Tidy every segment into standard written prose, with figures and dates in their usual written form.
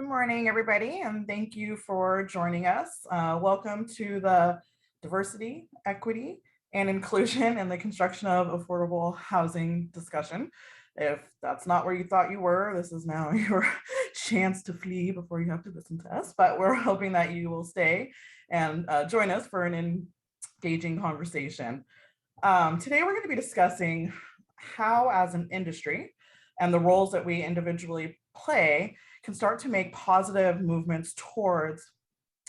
Good morning, everybody, and thank you for joining us. Welcome to the Diversity, Equity, and Inclusion in the Construction of Affordable Housing discussion. If that's not where you thought you were, this is now your chance to flee before you have to listen to us, but we're hoping that you will stay and join us for an engaging conversation. Today, we're going to be discussing how, as an industry, and the roles that we individually play can start to make positive movements towards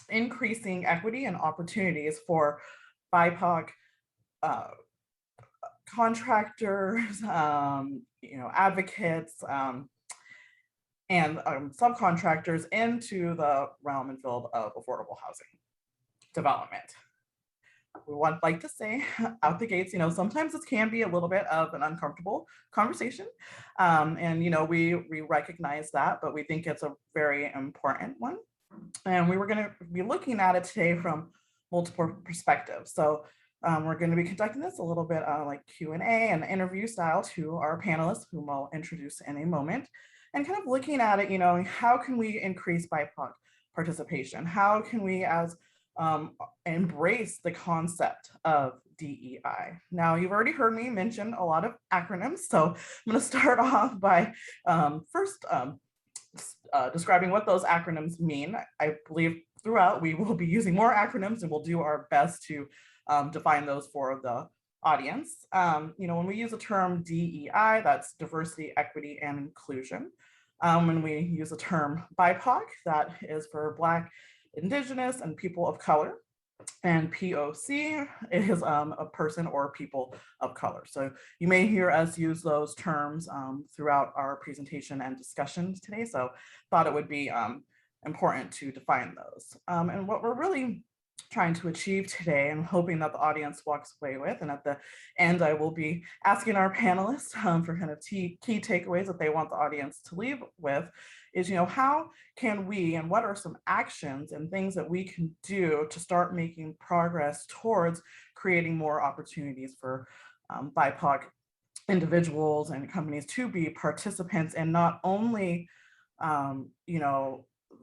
increasing equity and opportunities for BIPOC contractors, advocates, and subcontractors into the realm and field of affordable housing development. We like to say out the gates, sometimes this can be a little bit of an uncomfortable conversation. And, we recognize that, but we think it's a very important one. And we were going to be looking at it today from multiple perspectives. So we're going to be conducting this a little bit like Q&A and interview style to our panelists, whom I'll introduce in a moment, and kind of looking at it, how can we increase BIPOC participation? How can we, as embrace the concept of DEI. Now, you've already heard me mention a lot of acronyms, so I'm going to start off by first describing what those acronyms mean. I believe throughout we will be using more acronyms, and we'll do our best to define those for the audience. When we use the term DEI, that's diversity, equity, and inclusion. When we use the term BIPOC, that is for Black, Indigenous, and people of color, and POC is a person or people of color. So you may hear us use those terms throughout our presentation and discussions today. So thought it would be important to define those. And what we're really trying to achieve today, and hoping that the audience walks away with, and at the end I will be asking our panelists for kind of key takeaways that they want the audience to leave with, is how can we, and what are some actions and things that we can do to start making progress towards creating more opportunities for BIPOC individuals and companies to be participants in not only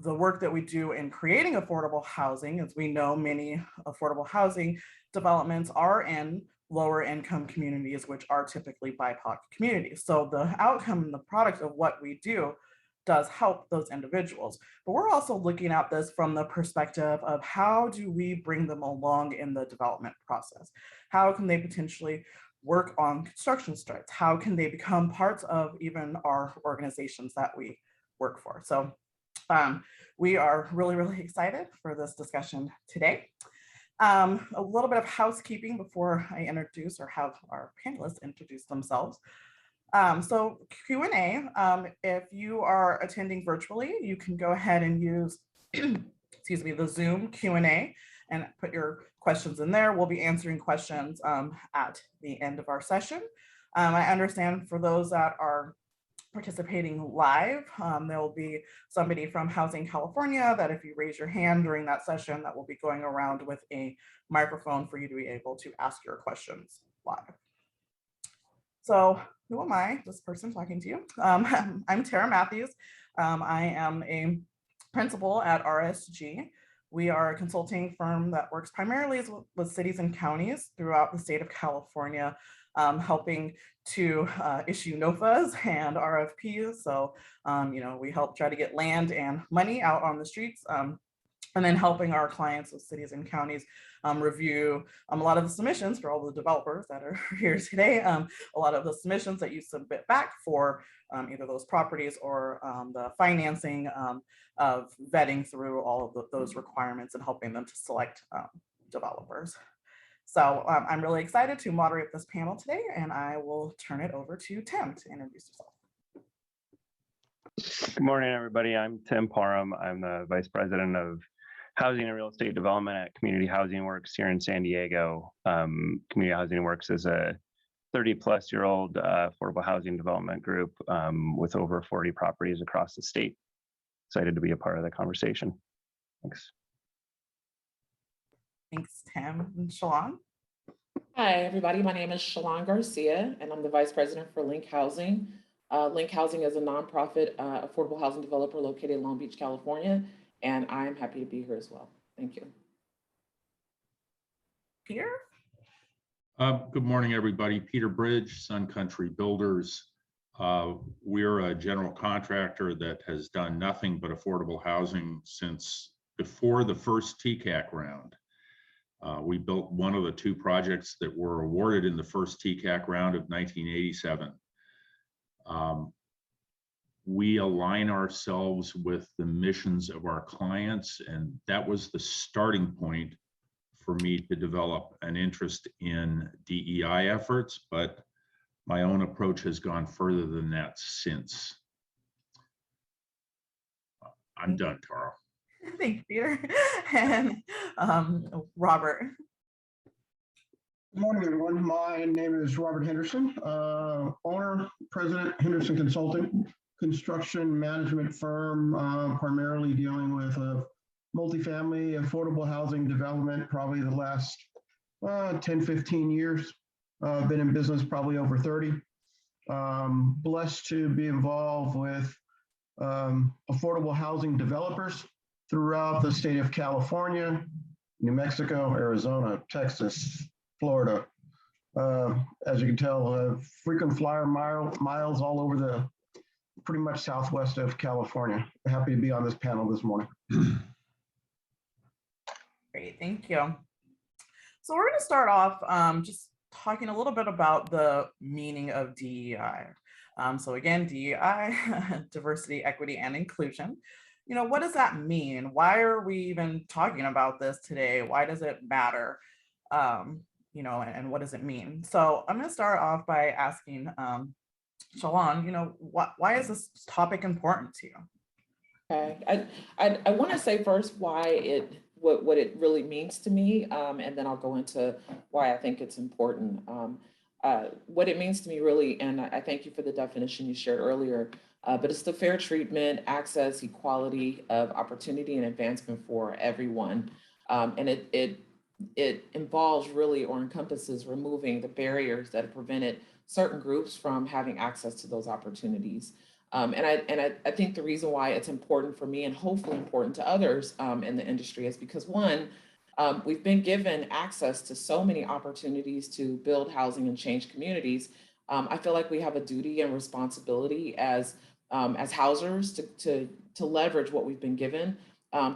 the work that we do in creating affordable housing. As we know, many affordable housing developments are in lower income communities, which are typically BIPOC communities. So the outcome and the product of what we do does help those individuals. But we're also looking at this from the perspective of how do we bring them along in the development process? How can they potentially work on construction sites? How can they become parts of even our organizations that we work for? So we are really, really excited for this discussion today. A little bit of housekeeping before I introduce or have our panelists introduce themselves. So Q&A, if you are attending virtually, you can go ahead and use, excuse me, the Zoom Q&A and put your questions in there. We'll be answering questions at the end of our session. I understand for those that are participating live, there will be somebody from Housing California that if you raise your hand during that session, that will be going around with a microphone for you to be able to ask your questions live. So who am I, this person talking to you? I'm Tara Matthews. I am a principal at RSG. We are a consulting firm that works primarily with cities and counties throughout the state of California, helping to issue NOFAs and RFPs. So, we help try to get land and money out on the streets, and then helping our clients with cities and counties review a lot of the submissions for all the developers that are here today, a lot of the submissions that you submit back for either those properties or the financing of vetting through all of those requirements and helping them to select developers. So I'm really excited to moderate this panel today, and I will turn it over to Tim to introduce yourself. Good morning, everybody. I'm Tim Parham. I'm the Vice President of Housing and Real Estate Development at Community Housing Works here in San Diego. Community Housing Works is a 30-plus-year-old affordable housing development group with over 40 properties across the state. Excited to be a part of the conversation. Thanks. Thanks, Tim. And Shalon? Hi, everybody. My name is Shalon Garcia, and I'm the Vice President for Link Housing. Link Housing is a nonprofit affordable housing developer located in Long Beach, California, and I am happy to be here as well. Thank you. Peter? Good morning, everybody. Peter Bridge, Sun Country Builders. We're a general contractor that has done nothing but affordable housing since before the first TCAC round. We built one of the two projects that were awarded in the first TCAC round of 1987. We align ourselves with the missions of our clients, and that was the starting point for me to develop an interest in DEI efforts, but my own approach has gone further than that since. I'm done, Tara. Thank you, Peter. And Robert. Good morning, everyone. My name is Robert Henderson, owner, president, Henderson Consulting, construction management firm, primarily dealing with multifamily affordable housing development, probably the last 10, 15 years. Been in business probably over 30. Blessed to be involved with affordable housing developers throughout the state of California, New Mexico, Arizona, Texas, Florida. As you can tell, frequent flyer miles all over the pretty much southwest of California. Happy to be on this panel this morning. Great, thank you. So we're going to start off just talking a little bit about the meaning of DEI. So again, DEI, diversity, equity, and inclusion. You know, what does that mean? Why are we even talking about this today? Why does it matter? You know, and what does it mean? So I'm going to start off by asking Shalon, you know, why is this topic important to you? Okay, I want to say first why what it really means to me, and then I'll go into why I think it's important. What it means to me really, and I thank you for the definition you shared earlier, but it's the fair treatment, access, equality of opportunity and advancement for everyone. And it involves really or encompasses removing the barriers that have prevented certain groups from having access to those opportunities. And I think the reason why it's important for me and hopefully important to others in the industry is because one, we've been given access to so many opportunities to build housing and change communities. I feel like we have a duty and responsibility as housers to leverage what we've been given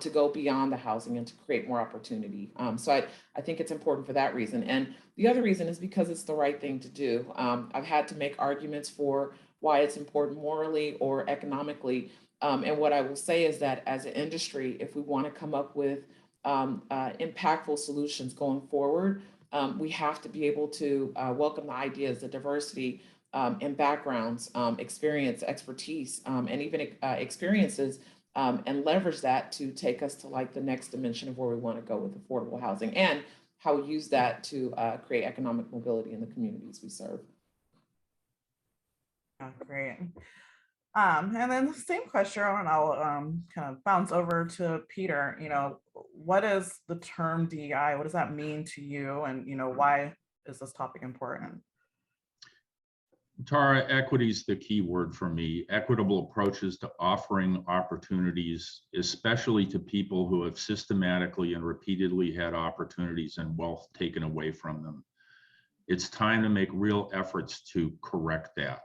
to go beyond the housing and to create more opportunity. So I think it's important for that reason. And the other reason is because it's the right thing to do. I've had to make arguments for why it's important morally or economically. And what I will say is that as an industry, if we want to come up with impactful solutions going forward, we have to be able to welcome the ideas, the diversity in backgrounds, experience, expertise, and even experiences, and leverage that to take us to like the next dimension of where we want to go with affordable housing and how we use that to create economic mobility in the communities we serve. Oh, great. And then the same question, and I'll kind of bounce over to Peter. You know, what is the term DEI? What does that mean to you? And, you know, why is this topic important? Tara, equity is the key word for me. Equitable approaches to offering opportunities, especially to people who have systematically and repeatedly had opportunities and wealth taken away from them. It's time to make real efforts to correct that.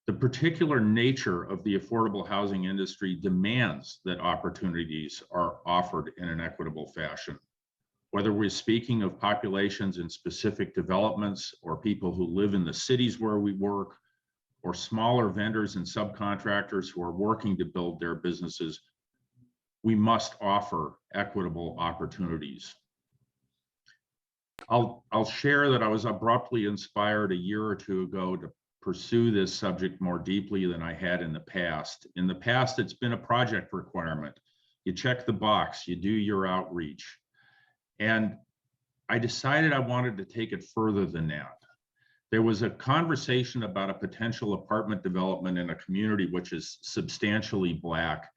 The particular nature of the affordable housing industry demands that opportunities are offered in an equitable fashion. Whether we're speaking of populations in specific developments or people who live in the cities where we work, or smaller vendors and subcontractors who are working to build their businesses, we must offer equitable opportunities. I'll share that I was abruptly inspired a year or two ago to pursue this subject more deeply than I had in the past. In the past, it's been a project requirement. You check the box, you do your outreach. And I decided I wanted to take it further than that. There was a conversation about a potential apartment development in a community which is substantially Black.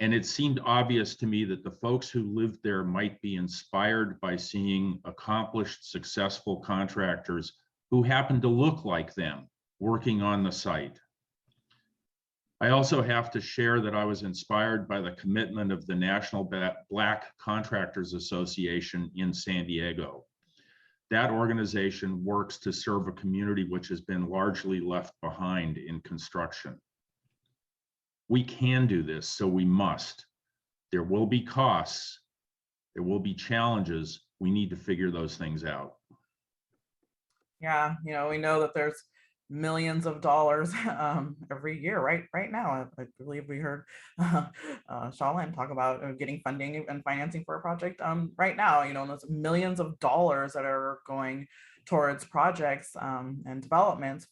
And it seemed obvious to me that the folks who lived there might be inspired by seeing accomplished, successful contractors who happened to look like them working on the site. I also have to share that I was inspired by the commitment of the National Black Contractors Association in San Diego. That organization works to serve a community which has been largely left behind in construction. We can do this, so we must. There will be costs, there will be challenges. We need to figure those things out. Yeah, we know that there's millions of dollars every year, right now. I believe we heard Shaolin talk about getting funding and financing for a project right now, and those millions of dollars that are going towards projects and developments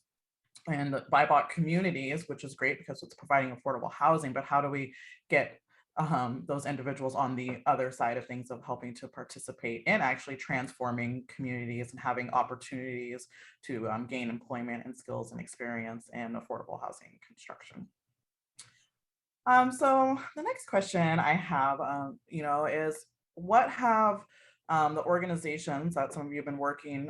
and BIPOC communities, which is great because it's providing affordable housing, but how do we get those individuals on the other side of things of helping to participate in actually transforming communities and having opportunities to gain employment and skills and experience in affordable housing construction. So the next question I have, is what have the organizations that some of you have been working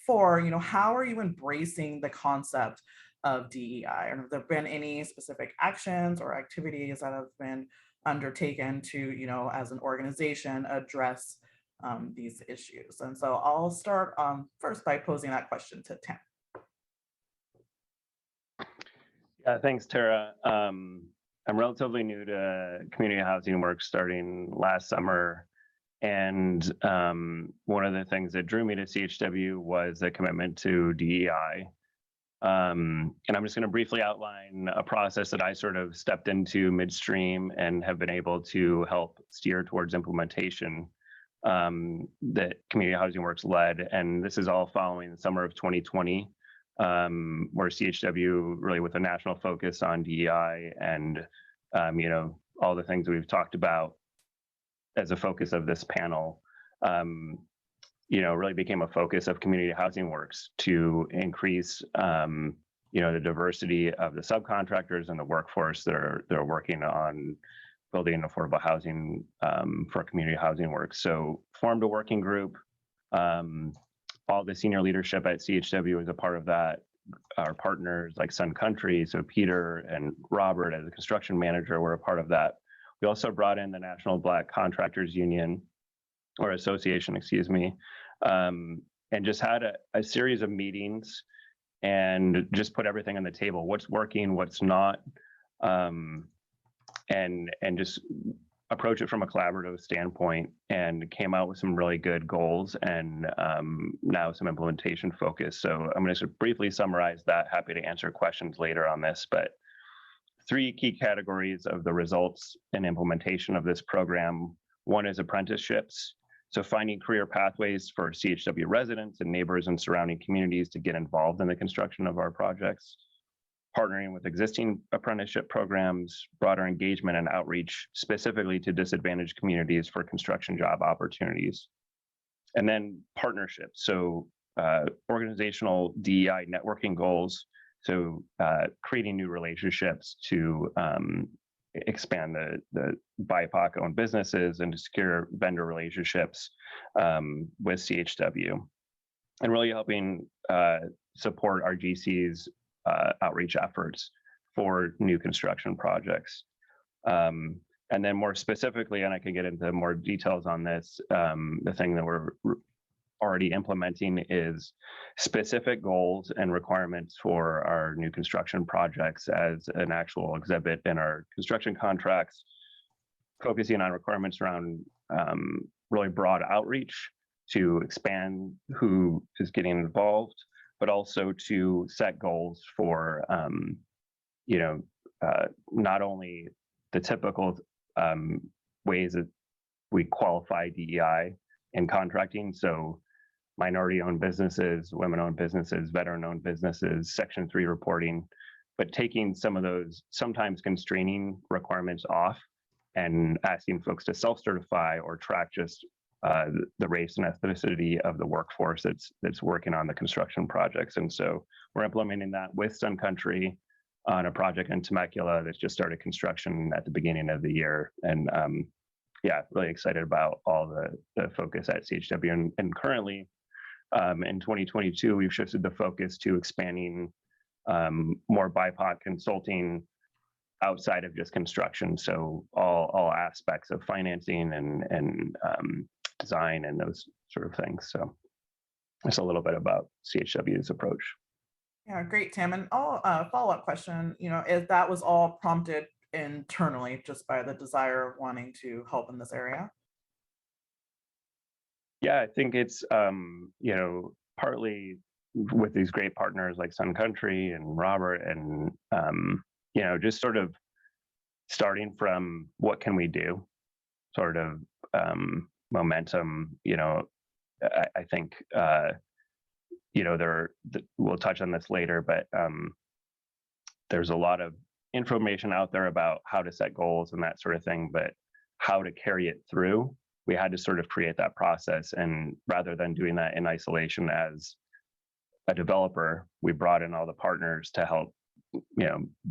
for, how are you embracing the concept of DEI? And have there been any specific actions or activities that have been undertaken to, as an organization, address these issues? And so I'll start first by posing that question to Tim. Yeah, thanks, Tara. I'm relatively new to community housing work starting last summer. And one of the things that drew me to CHW was the commitment to DEI. And I'm just going to briefly outline a process that I sort of stepped into midstream and have been able to help steer towards implementation that Community Housing Works led. And this is all following the summer of 2020, where CHW really with a national focus on DEI and, all the things that we've talked about as a focus of this panel, really became a focus of Community Housing Works to increase, the diversity of the subcontractors and the workforce that are working on building affordable housing for Community Housing Works. So formed a working group. All the senior leadership at CHW is a part of that. Our partners like Sun Country, so Peter and Robert as a construction manager were a part of that. We also brought in the National Black Contractors Union or Association, excuse me, and just had a series of meetings and just put everything on the table. What's working, what's not, and just approach it from a collaborative standpoint, and came out with some really good goals and now some implementation focus. So I'm going to briefly summarize that. Happy to answer questions later on this, but 3 key categories of the results and implementation of this program. One is apprenticeships. So finding career pathways for CHW residents and neighbors and surrounding communities to get involved in the construction of our projects. Partnering with existing apprenticeship programs, broader engagement and outreach specifically to disadvantaged communities for construction job opportunities. And then partnerships. So organizational DEI networking goals. So creating new relationships to expand the BIPOC-owned businesses and to secure vendor relationships with CHW, and really helping support our GC's outreach efforts for new construction projects. And then more specifically, and I can get into more details on this, the thing that we're already implementing is specific goals and requirements for our new construction projects as an actual exhibit in our construction contracts, focusing on requirements around really broad outreach to expand who is getting involved, but also to set goals for, not only the typical ways that we qualify DEI in contracting. So minority-owned businesses, women-owned businesses, veteran-owned businesses, Section 3 reporting, but taking some of those sometimes constraining requirements off and asking folks to self-certify or track just the race and ethnicity of the workforce that's working on the construction projects. And so we're implementing that with Sun Country on a project in Temecula that's just started construction at the beginning of the year. And really excited about all the focus at CHW. And currently, in 2022, we've shifted the focus to expanding more BIPOC consulting outside of just construction. So all aspects of financing and design and those sort of things. So that's a little bit about CHW's approach. Yeah, great, Tim. And follow-up question, if that was all prompted internally just by the desire of wanting to help in this area? Yeah, I think it's, partly with these great partners like Sun Country and Robert and, just sort of starting from what can we do, sort of momentum, I think, we'll touch on this later, but there's a lot of information out there about how to set goals and that sort of thing, but how to carry it through, we had to sort of create that process. And rather than doing that in isolation as a developer, we brought in all the partners to help,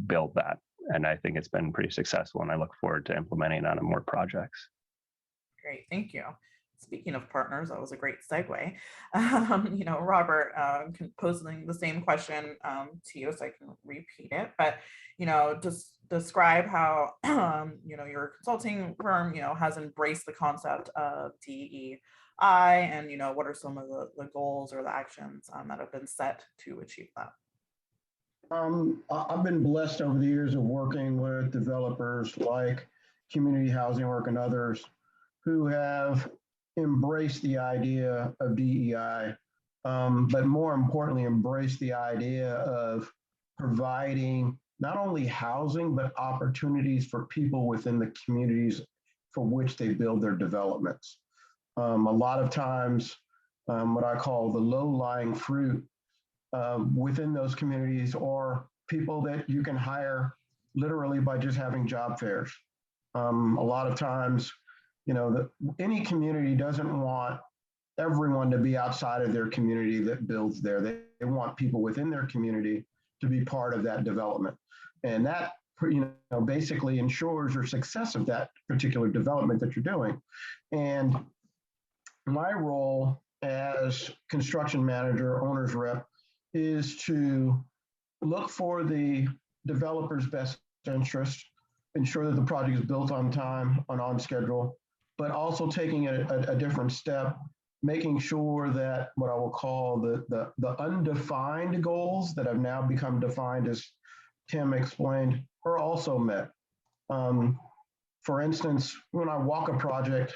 build that. And I think it's been pretty successful, and I look forward to implementing on more projects. Great, thank you. Speaking of partners, that was a great segue. Robert, posing the same question to you, so I can repeat it. But just describe how your consulting firm has embraced the concept of DEI, and what are some of the goals or the actions that have been set to achieve that. I've been blessed over the years of working with developers like Community Housing Work and others who have embraced the idea of DEI, but more importantly, embrace the idea of providing not only housing, but opportunities for people within the communities for which they build their developments. A lot of times, what I call the low-lying fruit within those communities, or people that you can hire literally by just having job fairs. A lot of times, any community doesn't want everyone to be outside of their community that builds there. They want people within their community to be part of that development. And that, basically ensures your success of that particular development that you're doing. And my role as construction manager, owner's rep, is to look for the developer's best interest, ensure that the project is built on time and on schedule, but also taking a different step, making sure that what I will call the undefined goals that have now become defined, as Tim explained, are also met. For instance, when I walk a project,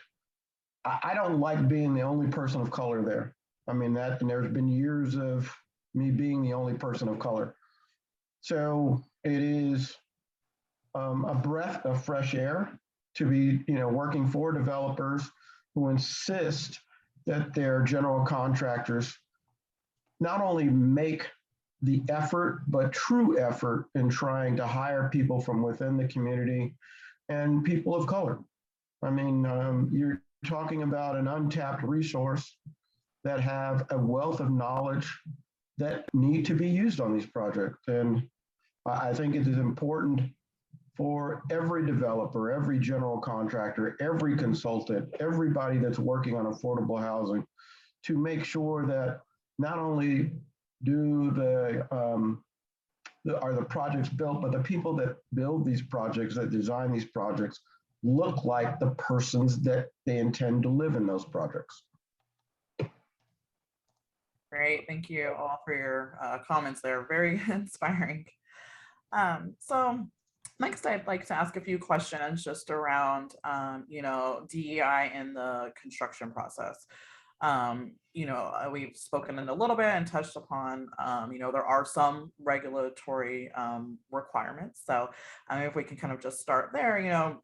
I don't like being the only person of color there. And there's been years of me being the only person of color. So it is a breath of fresh air to be, working for developers who insist that their general contractors not only make the effort, but true effort in trying to hire people from within the community and people of color. You're talking about an untapped resource that have a wealth of knowledge that need to be used on these projects. And I think it is important for every developer, every general contractor, every consultant, everybody that's working on affordable housing to make sure that not only are the projects built, but the people that build these projects, that design these projects, look like the persons that they intend to live in those projects. Great, thank you all for your comments there. Very inspiring. So next, I'd like to ask a few questions just around, DEI in the construction process. We've spoken in a little bit and touched upon, there are some regulatory requirements. So if we can kind of just start there,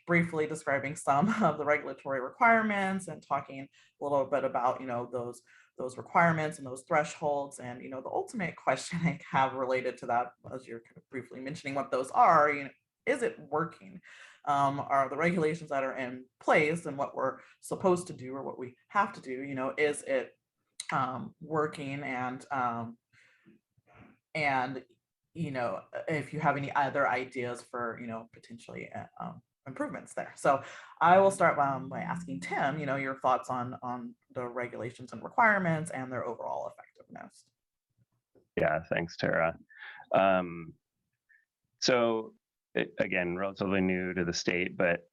briefly describing some of the regulatory requirements and talking a little bit about, those requirements and those thresholds. And, the ultimate question I have related to that, as you're kind of briefly mentioning what those are, is it working? Are the regulations that are in place and what we're supposed to do or what we have to do, is it working? And if you have any other ideas for, potentially improvements there. So I will start by asking Tim, your thoughts on the regulations and requirements and their overall effectiveness. Yeah, thanks, Tara. So again, relatively new to the state, but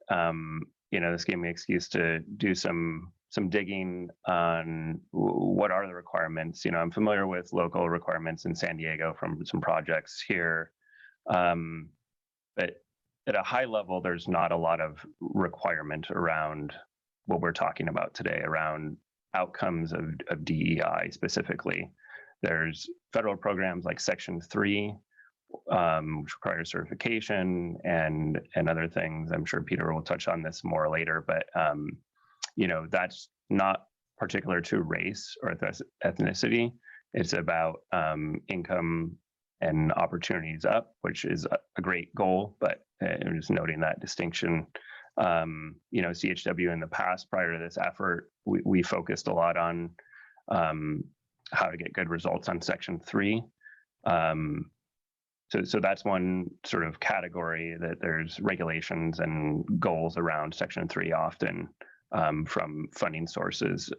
this gave me an excuse to do some digging on what are the requirements. I'm familiar with local requirements in San Diego from some projects here, but at a high level, there's not a lot of requirement around what we're talking about today, around outcomes of DEI specifically. There's federal programs like Section 3, which requires certification and other things. I'm sure Peter will touch on this more later, but that's not particular to race or ethnicity. It's about income and opportunities up, which is a great goal, but I'm just noting that distinction. CHW in the past, prior to this effort, we focused a lot on how to get good results on Section 3. So that's one sort of category that there's regulations and goals around Section 3 often from funding sources.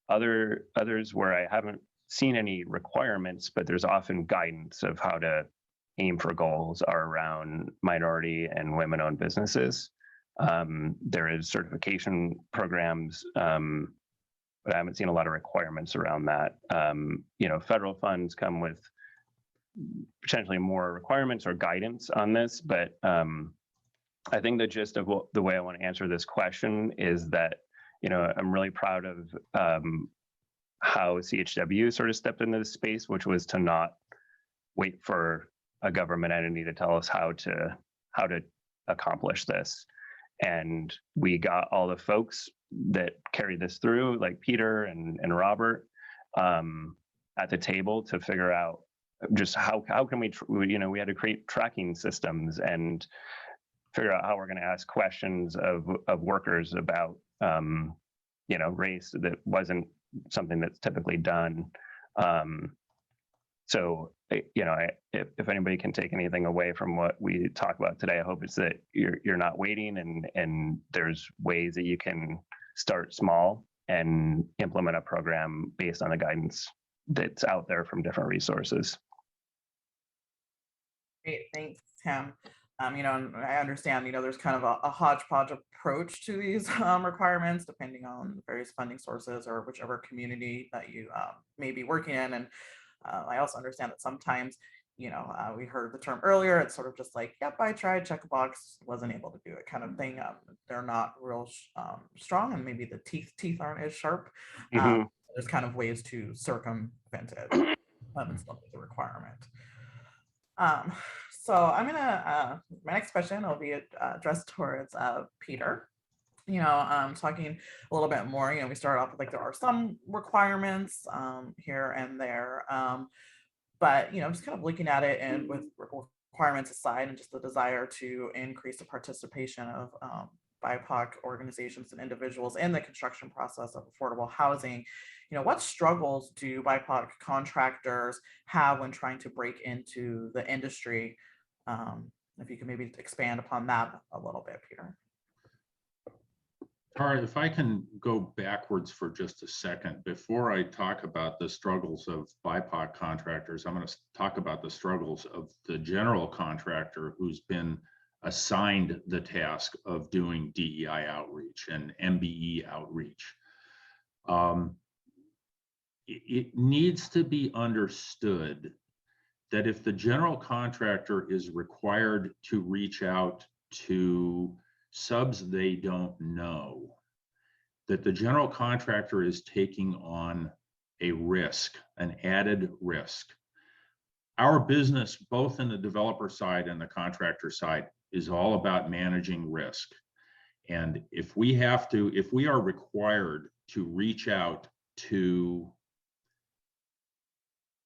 Others where I haven't seen any requirements, but there's often guidance of how to aim for goals are around minority and women-owned businesses. There is certification programs, but I haven't seen a lot of requirements around that. Federal funds come with potentially more requirements or guidance on this, but I think the gist of the way I want to answer this question is that, I'm really proud of how CHW sort of stepped into this space, which was to not wait for a government entity to tell us how to accomplish this. And we got all the folks that carried this through, like Peter and Robert, at the table to figure out just how can we had to create tracking systems and figure out how we're going to ask questions of workers about race that wasn't something that's typically done. So if anybody can take anything away from what we talk about today, I hope it's that you're not waiting and there's ways that you can start small and implement a program based on the guidance that's out there from different resources. Great, thanks, Tim. And I understand, there's kind of a hodgepodge approach to these requirements, depending on various funding sources or whichever community that you may be working in. And I also understand that sometimes, we heard the term earlier, it's sort of just like, yep, I tried, check a box, wasn't able to do it kind of thing. They're not real strong, and maybe the teeth aren't as sharp. There's kind of ways to circumvent it and still meet the requirement. So I'm gonna, my next question will be addressed towards Peter. Talking a little bit more, we started off with like there are some requirements here and there, but just kind of looking at it and with requirements aside and just the desire to increase the participation of BIPOC organizations and individuals in the construction process of affordable housing, what struggles do BIPOC contractors have when trying to break into the industry? If you could maybe expand upon that a little bit, Peter. All right, if I can go backwards for just a second, before I talk about the struggles of BIPOC contractors, I'm going to talk about the struggles of the general contractor who's been assigned the task of doing DEI outreach and MBE outreach. It needs to be understood that if the general contractor is required to reach out to subs they don't know, that the general contractor is taking on a risk, an added risk. Our business, both in the developer side and the contractor side, is all about managing risk. And if we are required to reach out to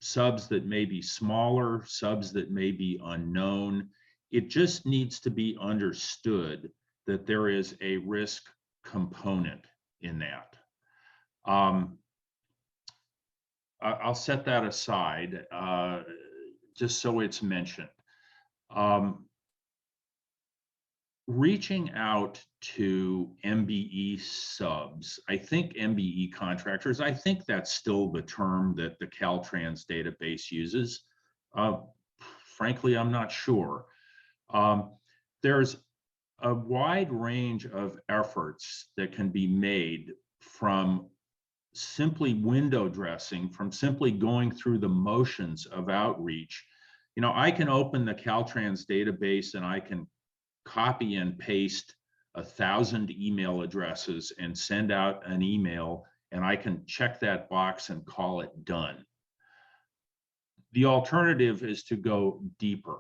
subs that may be smaller, subs that may be unknown, it just needs to be understood that there is a risk component in that. I'll set that aside just so it's mentioned. Reaching out to MBE subs, I think MBE contractors, I think that's still the term that the Caltrans database uses. frankly, I'm not sure. There's a wide range of efforts that can be made, from simply window dressing, from simply going through the motions of outreach. You know, I can open the Caltrans database and I can copy and paste 1,000 email addresses and send out an email, and I can check that box and call it done. The alternative is to go deeper.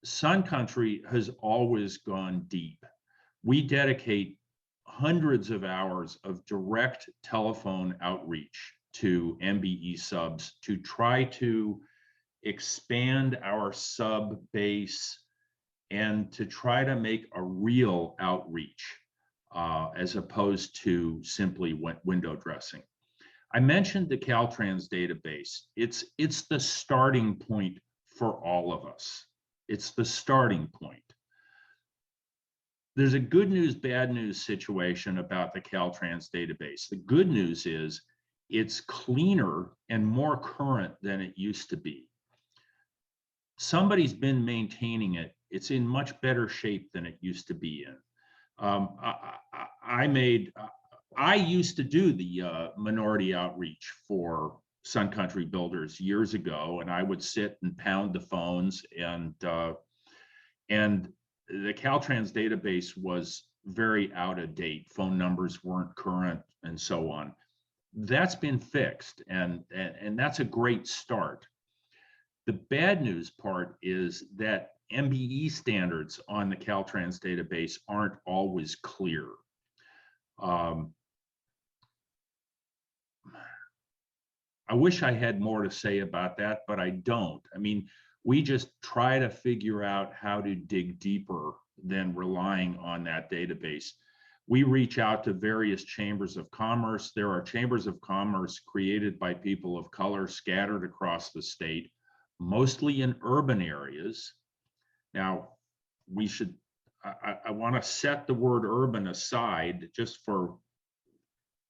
Sun Country has always gone deep. We dedicate hundreds of hours of direct telephone outreach to MBE subs to try to expand our sub base and to try to make a real outreach as opposed to simply window dressing. I mentioned the Caltrans database. It's the starting point for all of us. It's the starting point. There's a good news, bad news situation about the Caltrans database. The good news is it's cleaner and more current than it used to be. Somebody's been maintaining it. It's in much better shape than it used to be in. I used to do the minority outreach for Sun Country Builders years ago, and I would sit and pound the phones, and the Caltrans database was very out of date. Phone numbers weren't current and so on. That's been fixed, and that's a great start. The bad news part is that MBE standards on the Caltrans database aren't always clear. I wish I had more to say about that, but I don't. I mean, we just try to figure out how to dig deeper than relying on that database. We reach out to various chambers of commerce. There are chambers of commerce created by people of color scattered across the state, mostly in urban areas. Now, I want to set the word urban aside just for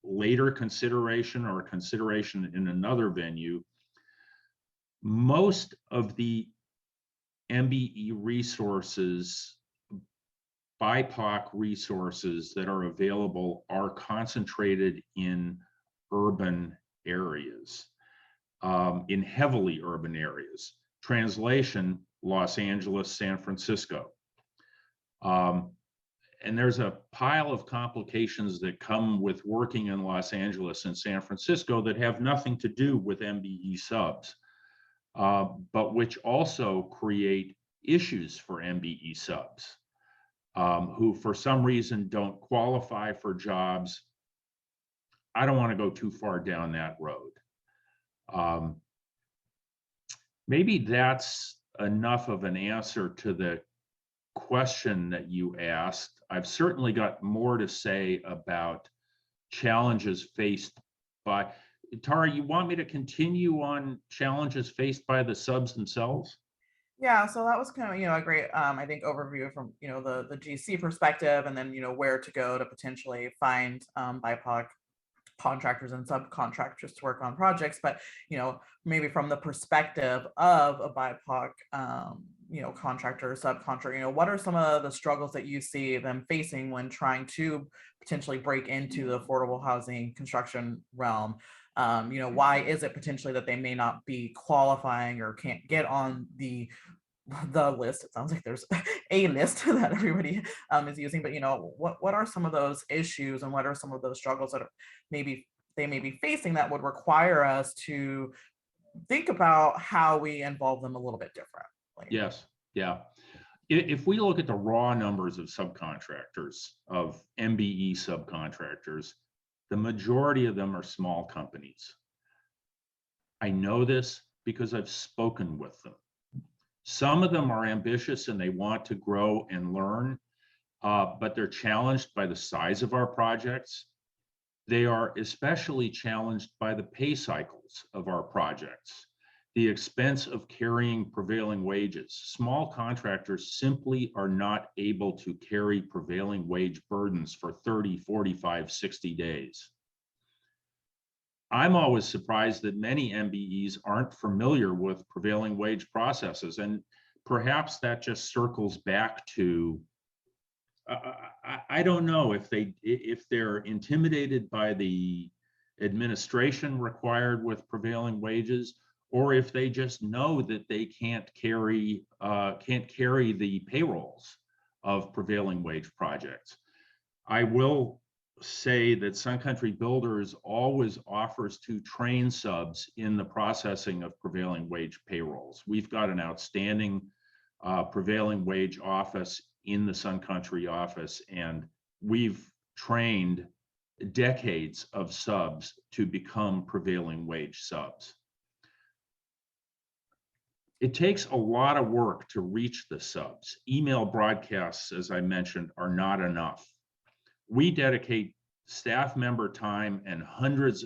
later consideration or consideration in another venue. Most of the MBE resources, BIPOC resources that are available, are concentrated in urban areas, in heavily urban areas. Translation, Los Angeles, San Francisco. And there's a pile of complications that come with working in Los Angeles and San Francisco that have nothing to do with MBE subs, but which also create issues for MBE subs who for some reason don't qualify for jobs. I don't want to go too far down that road. Maybe that's enough of an answer to the question that you asked. I've certainly got more to say about challenges faced by, Tara, you want me to continue on challenges faced by the subs themselves? Yeah, so that was kind of, a great, I think, overview from, the GC perspective, and then, where to go to potentially find BIPOC contractors and subcontractors to work on projects. But, maybe from the perspective of a BIPOC, contractor or subcontractor, what are some of the struggles that you see them facing when trying to potentially break into the affordable housing construction realm? Why is it potentially that they may not be qualifying or can't get on the list? It sounds like there's a list that everybody is using, but what are some of those issues, and what are some of those struggles that maybe they may be facing that would require us to think about how we involve them a little bit differently? Yes, yeah. If we look at the raw numbers of subcontractors, of MBE subcontractors, the majority of them are small companies. I know this because I've spoken with them. Some of them are ambitious and they want to grow and learn, but they're challenged by the size of our projects. They are especially challenged by the pay cycles of our projects, the expense of carrying prevailing wages. Small contractors simply are not able to carry prevailing wage burdens for 30, 45, 60 days. I'm always surprised that many MBEs aren't familiar with prevailing wage processes. And perhaps that just circles back to, I don't know if they're intimidated by the administration required with prevailing wages, or if they just know that they can't carry the payrolls of prevailing wage projects. I will say that Sun Country Builders always offers to train subs in the processing of prevailing wage payrolls. We've got an outstanding prevailing wage office in the Sun Country office, and we've trained decades of subs to become prevailing wage subs. It takes a lot of work to reach the subs. Email broadcasts, as I mentioned, are not enough. We dedicate staff member time and hundreds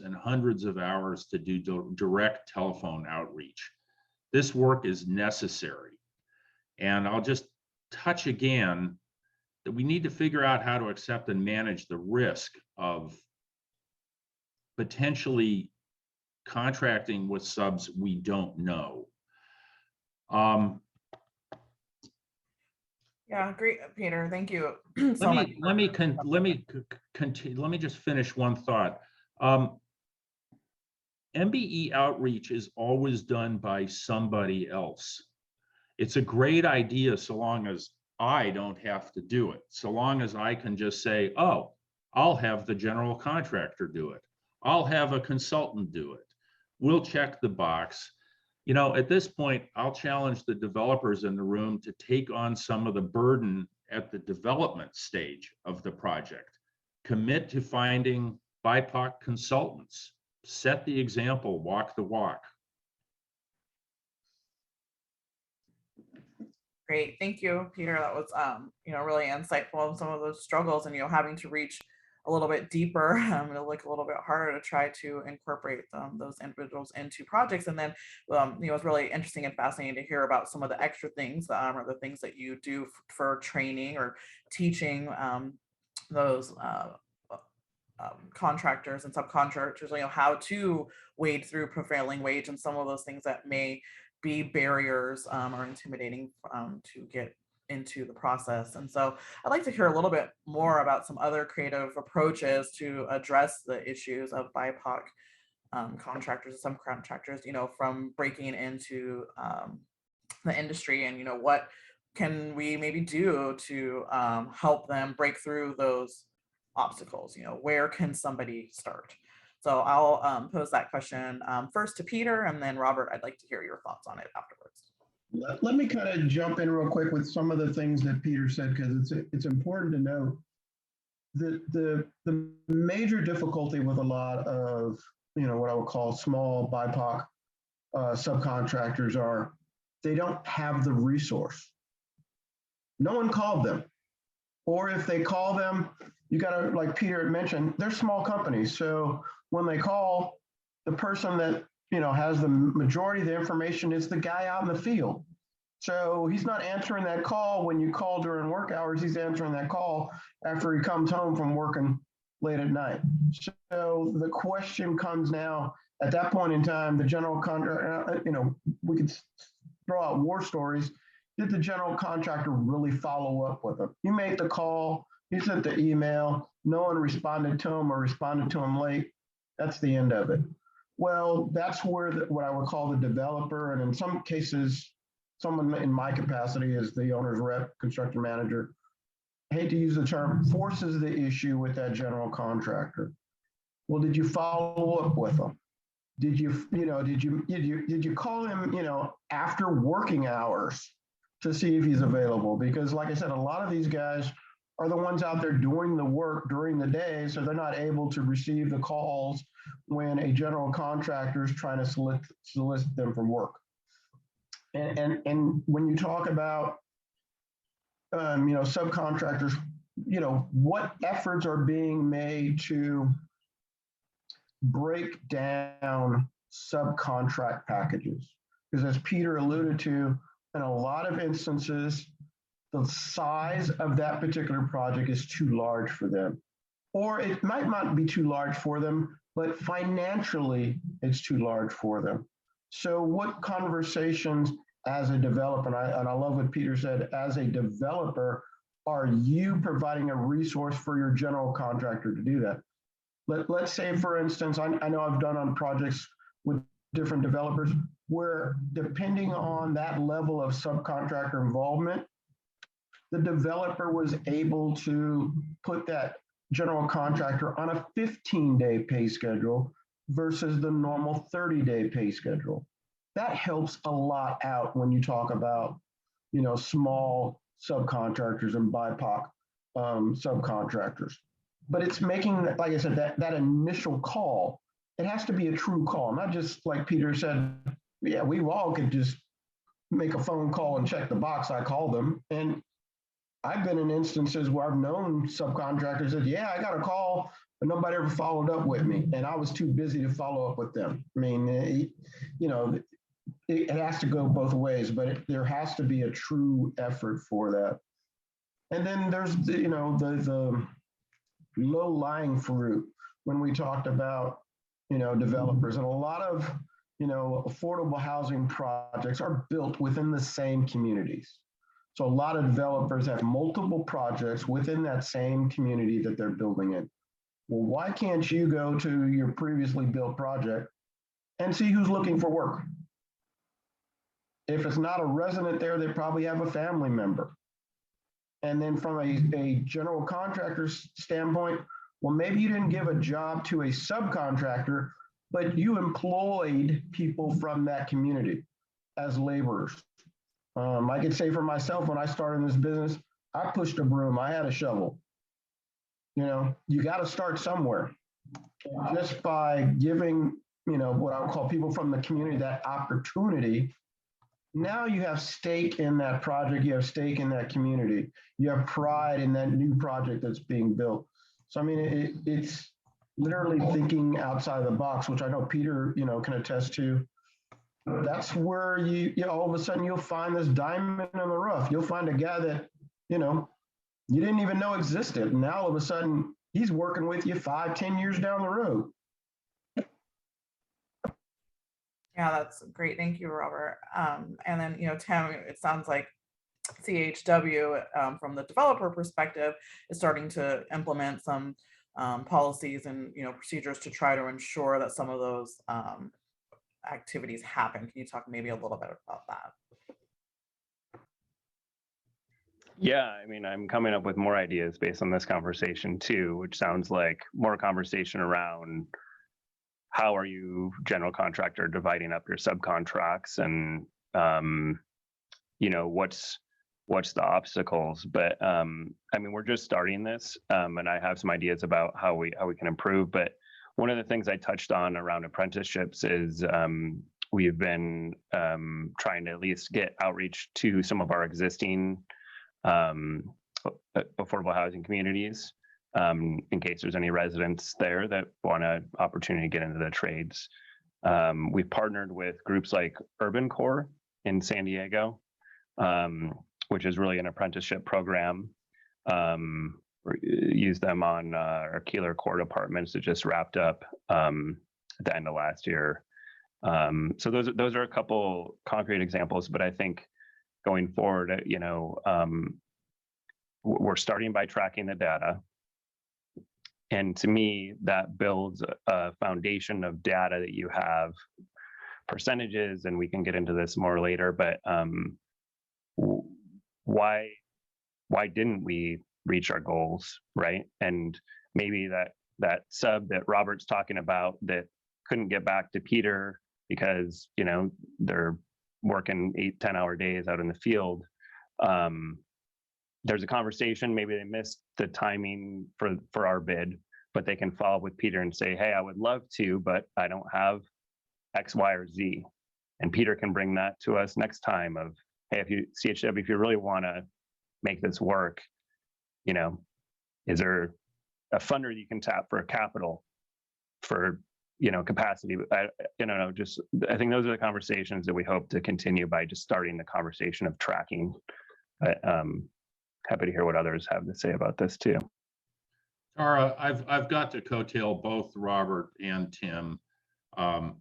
of hours to do direct telephone outreach. This work is necessary. And I'll just touch again that we need to figure out how to accept and manage the risk of potentially contracting with subs we don't know. Yeah, great, Peter. Thank you so Let much. me just finish one thought. MBE outreach is always done by somebody else. It's a great idea so long as I don't have to do it. So long as I can just say, oh, I'll have the general contractor do it. I'll have a consultant do it. We'll check the box. You know, at this point, I'll challenge the developers in the room to take on some of the burden at the development stage of the project. Commit to finding BIPOC consultants. Set the example, walk the walk. Great, thank you, Peter. That was, really insightful on some of those struggles and, having to reach a little bit deeper, and look a little bit harder to try to incorporate those individuals into projects. And then, it's really interesting and fascinating to hear about some of the extra things, or the things that you do for training or teaching those contractors and subcontractors, how to wade through prevailing wage and some of those things that may be barriers or intimidating to get into the process. And so I'd like to hear a little bit more about some other creative approaches to address the issues of BIPOC contractors and subcontractors, from breaking into the industry, and, what can we maybe do to help them break through those obstacles? Where can somebody start? So I'll pose that question first to Peter, and then Robert, I'd like to hear your thoughts on it afterwards. Let me kind of jump in real quick with some of the things that Peter said, because it's important to note that the major difficulty with a lot of, what I would call small BIPOC subcontractors are they don't have the resource. No one called them. Or if they call them, you got to, like Peter had mentioned, they're small companies. So when they call, the person that has the majority of the information is the guy out in the field. So he's not answering that call when you call during work hours. He's answering that call after he comes home from working late at night. So the question comes now, at that point in time, the general contractor, we could throw out war stories. Did the general contractor really follow up with him? He made the call, he sent the email, no one responded to him or responded to him late. That's the end of it. Well, that's where what I would call the developer, and in some cases, someone in my capacity as the owner's rep, construction manager, I hate to use the term, forces the issue with that general contractor. Well, did you follow up with them? Did you call him, after working hours to see if he's available? Because like I said, a lot of these guys are the ones out there doing the work during the day, so they're not able to receive the calls when a general contractor is trying to solicit them from work. And when you talk about subcontractors, what efforts are being made to break down subcontract packages? Because as Peter alluded to, in a lot of instances, the size of that particular project is too large for them. Or it might not be too large for them, but financially it's too large for them. So what conversations as a developer, and I love what Peter said, as a developer, are you providing a resource for your general contractor to do that? Let's say, for instance, I know I've done on projects with different developers where, depending on that level of subcontractor involvement, the developer was able to put that general contractor on a 15-day pay schedule versus the normal 30-day pay schedule. That helps a lot out when you talk about, small subcontractors and BIPOC subcontractors. But it's making, like I said, that initial call, it has to be a true call, not just like Peter said, yeah, we all could just make a phone call and check the box, I call them. And I've been in instances where I've known subcontractors that, yeah, I got a call, but nobody ever followed up with me. And I was too busy to follow up with them. I mean, it has to go both ways, but there has to be a true effort for that. And then there's, the low-lying fruit when we talked about, developers. And a lot of, affordable housing projects are built within the same communities. So a lot of developers have multiple projects within that same community that they're building in. Well, why can't you go to your previously built project and see who's looking for work? If it's not a resident there, they probably have a family member. And then from a general contractor standpoint, well, maybe you didn't give a job to a subcontractor, but you employed people from that community as laborers. I could say for myself, when I started this business, I pushed a broom, I had a shovel. You got to start somewhere. And just by giving, what I would call people from the community that opportunity, now you have stake in that project, you have stake in that community, you have pride in that new project that's being built. So, I mean, it's literally thinking outside the box, which I know Peter, can attest to. That's where you all of a sudden you'll find this diamond in the rough. You'll find a guy that, you didn't even know existed. And now all of a sudden he's working with you 5-10 years down the road. Yeah, that's great. Thank you, Robert. And then, Tim, it sounds like CHW, from the developer perspective, is starting to implement some policies and procedures to try to ensure that some of those activities happen. Can you talk maybe a little bit about that? Yeah, I mean, I'm coming up with more ideas based on this conversation too, which sounds like more conversation around how are you, general contractor, dividing up your subcontracts, and what's the obstacles. But I mean, we're just starting this, and I have some ideas about how we can improve. But one of the things I touched on around apprenticeships is we've been trying to at least get outreach to some of our existing affordable housing communities, in case there's any residents there that want an opportunity to get into the trades. We've partnered with groups like Urban Core in San Diego, which is really an apprenticeship program. Use them on our Keeler Core departments that just wrapped up at the end of last year. So those are a couple concrete examples, but I think going forward, we're starting by tracking the data. And to me, that builds a foundation of data that you have percentages, and we can get into this more later, but why didn't we reach our goals, right? And maybe that sub that Robert's talking about that couldn't get back to Peter because, they're working 8-10 hour days out in the field. There's a conversation, maybe they missed the timing for our bid, but they can follow up with Peter and say, hey, I would love to, but I don't have X, Y, or Z. And Peter can bring that to us next time of, hey, CHW, if you really want to make this work, is there a funder you can tap for a capital for, capacity? I think those are the conversations that we hope to continue by just starting the conversation of tracking. But happy to hear what others have to say about this too. Tara, I've got to coattail both Robert and Tim. Um,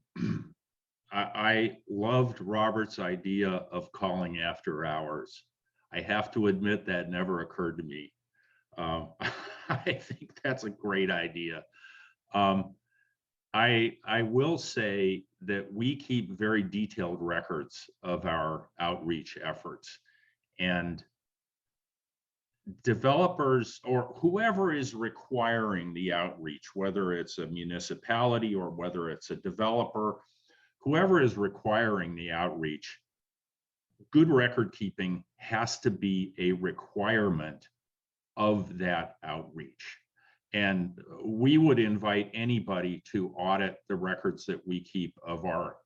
I loved Robert's idea of calling after hours. I have to admit that never occurred to me. I think that's a great idea. I will say that we keep very detailed records of our outreach efforts, and developers or whoever is requiring the outreach, whether it's a municipality or whether it's a developer, whoever is requiring the outreach, good record keeping has to be a requirement of that outreach. And we would invite anybody to audit the records that we keep of our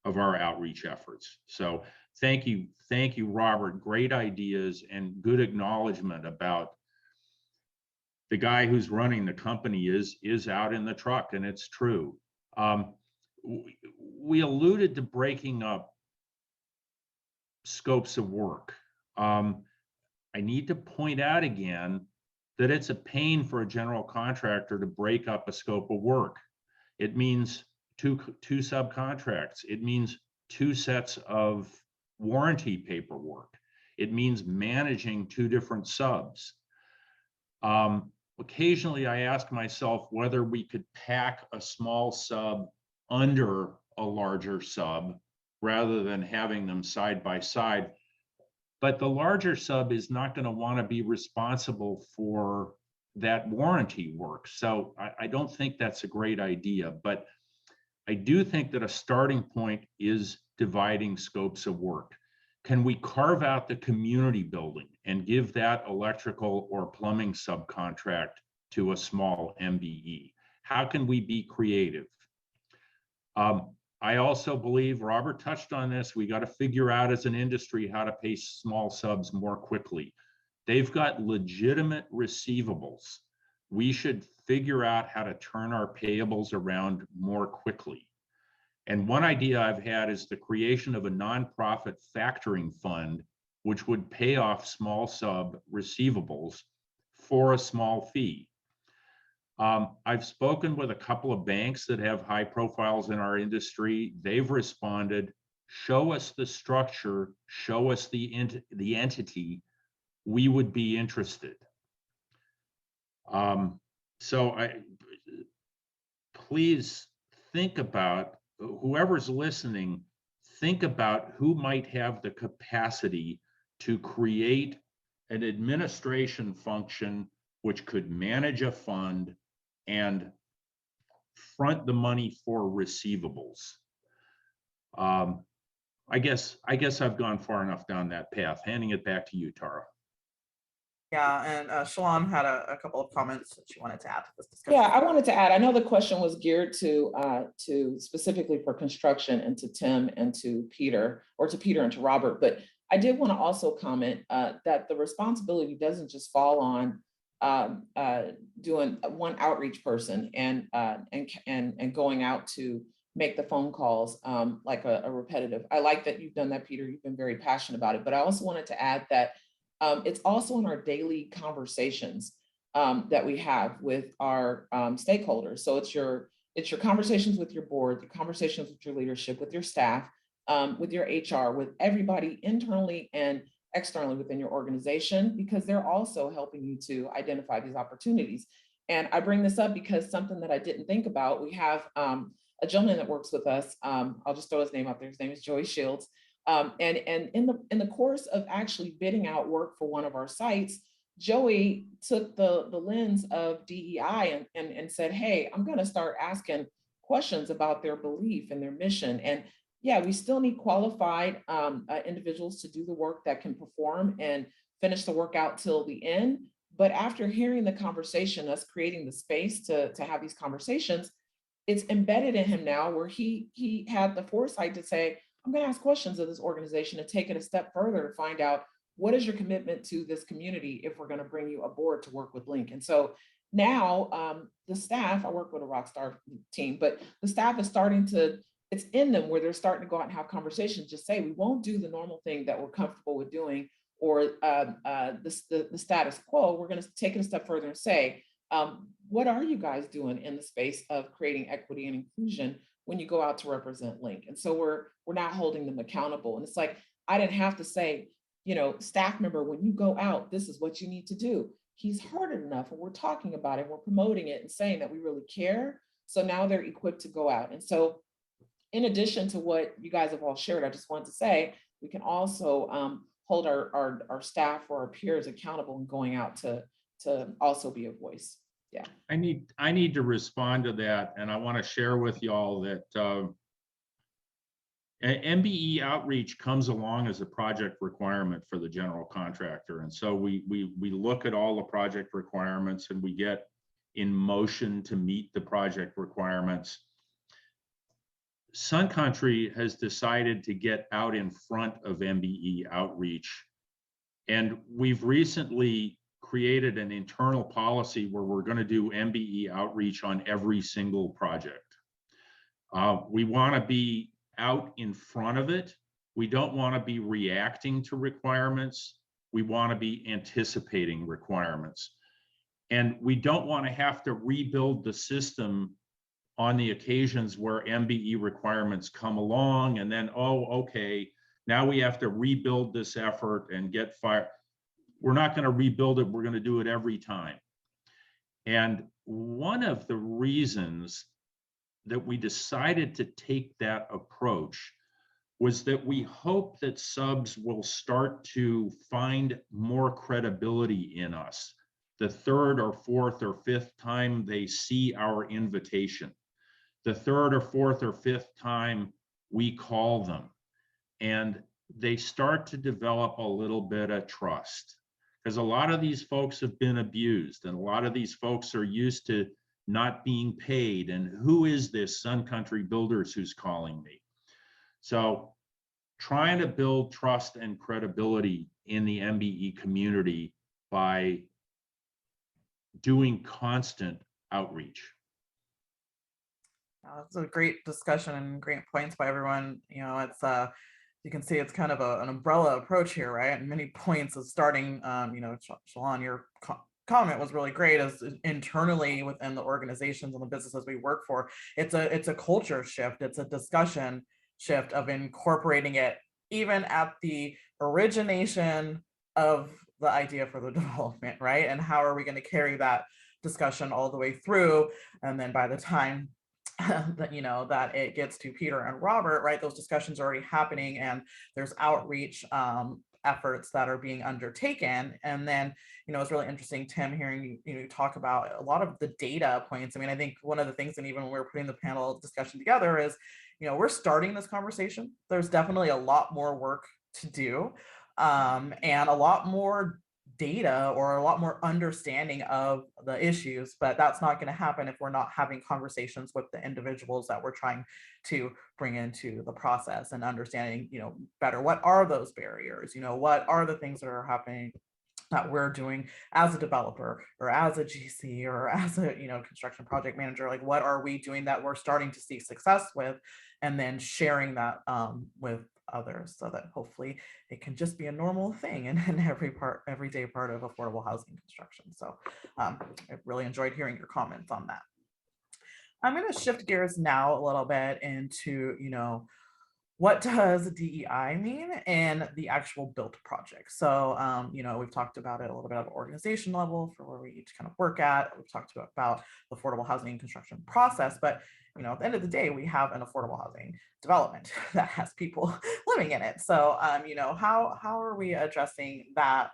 outreach efforts. So thank you, Robert. Great ideas and good acknowledgement about the guy who's running the company is out in the truck, and it's true. We alluded to breaking up scopes of work. I need to point out again that it's a pain for a general contractor to break up a scope of work. It means two subcontracts. It means 2 sets of warranty paperwork. It means managing 2 different subs. Occasionally, I ask myself whether we could pack a small sub under a larger sub rather than having them side by side. But the larger sub is not going to want to be responsible for that warranty work. So I don't think that's a great idea. But I do think that a starting point is dividing scopes of work. Can we carve out the community building and give that electrical or plumbing subcontract to a small MBE? How can we be creative? I also believe, Robert touched on this, we got to figure out as an industry how to pay small subs more quickly. They've got legitimate receivables. We should figure out how to turn our payables around more quickly. And one idea I've had is the creation of a nonprofit factoring fund, which would pay off small sub receivables for a small fee. I've spoken with a couple of banks that have high profiles in our industry. They've responded, show us the structure, show us the entity, we would be interested. Please think about, whoever's listening, think about who might have the capacity to create an administration function which could manage a fund and front the money for receivables. I guess I've gone far enough down that path. Handing it back to you, Tara. Yeah, and Shalon had a couple of comments that she wanted to add to this discussion. Yeah, I wanted to add, I know the question was geared to specifically for construction and to Tim and to Peter, or to Peter and to Robert, but I did want to also comment that the responsibility doesn't just fall on doing one outreach person and going out to make the phone calls like a repetitive. I like that you've done that, Peter. You've been very passionate about it, but I also wanted to add that it's also in our daily conversations that we have with our stakeholders. So it's your conversations with your board, the conversations with your leadership, with your staff, with your HR, with everybody internally and externally within your organization, because they're also helping you to identify these opportunities. And I bring this up because something that I didn't think about, we have a gentleman that works with us. I'll just throw his name out there. His name is Joey Shields. And in the course of actually bidding out work for one of our sites, Joey took the lens of DEI and said, hey, I'm going to start asking questions about their belief and their mission. And yeah, we still need qualified individuals to do the work that can perform and finish the work out till the end. But after hearing the conversation, us creating the space to have these conversations, it's embedded in him now where he had the foresight to say, I'm going to ask questions of this organization and take it a step further to find out what is your commitment to this community if we're going to bring you aboard to work with Link. And so now the staff, I work with a Rockstar team, but the staff is starting to, it's in them where they're starting to go out and have conversations, just say, we won't do the normal thing that we're comfortable with doing, or the status quo, we're going to take it a step further and say, what are you guys doing in the space of creating equity and inclusion when you go out to represent Link? And so we're not holding them accountable. And it's like, I didn't have to say, you know, staff member, when you go out, this is what you need to do. He's heard it enough, and we're talking about it, we're promoting it and saying that we really care. So now they're equipped to go out. And so in addition to what you guys have all shared, I just wanted to say, we can also hold our staff or our peers accountable in going out to also be a voice. Yeah. I need to respond to that, and I want to share with y'all that MBE outreach comes along as a project requirement for the general contractor, and so we look at all the project requirements and we get in motion to meet the project requirements. Sun Country has decided to get out in front of MBE outreach, and we've recently created an internal policy where we're going to do MBE outreach on every single project. We want to be out in front of it. We don't want to be reacting to requirements. We want to be anticipating requirements. And we don't want to have to rebuild the system on the occasions where MBE requirements come along and then, oh, okay, now we have to rebuild this effort and get fired. We're not going to rebuild it. We're going to do it every time. And one of the reasons that we decided to take that approach was that we hope that subs will start to find more credibility in us the third or fourth or fifth time they see our invitation, the third or fourth or fifth time we call them, and they start to develop a little bit of trust. Because a lot of these folks have been abused, and a lot of these folks are used to not being paid. And who is this Sun Country Builders who's calling me? So trying to build trust and credibility in the MBE community by doing constant outreach. It's a great discussion and great points by everyone. You know, it's you can see it's kind of an umbrella approach here, right? And many points of starting, you know, Shalon, your comment was really great, as internally within the organizations and the businesses we work for, it's a culture shift, it's a discussion shift of incorporating it even at the origination of the idea for the development, right? And how are we going to carry that discussion all the way through? And then by the time that, you know, that it gets to Peter and Robert, right, those discussions are already happening, and there's outreach efforts that are being undertaken. And then, you know, it's really interesting, Tim, hearing you talk about a lot of the data points. I mean, I think one of the things, and even when we were putting the panel discussion together, is, you know, we're starting this conversation. There's definitely a lot more work to do, and a lot more data or a lot more understanding of the issues, but that's not going to happen if we're not having conversations with the individuals that we're trying to bring into the process, and understanding, you know, better what are those barriers, you know, what are the things that are happening that we're doing as a developer or as a GC or as a, you know, construction project manager. Like, what are we doing that we're starting to see success with, and then sharing that with others, so that hopefully it can just be a normal thing in everyday part of affordable housing construction. So I really enjoyed hearing your comments on that. I'm going to shift gears now a little bit into, you know, what does DEI mean in the actual built project? So, you know, we've talked about it a little bit at the organization level for where we each kind of work at. We've talked about the affordable housing construction process, but, you know, at the end of the day, we have an affordable housing development that has people living in it. So, you know, how are we addressing that?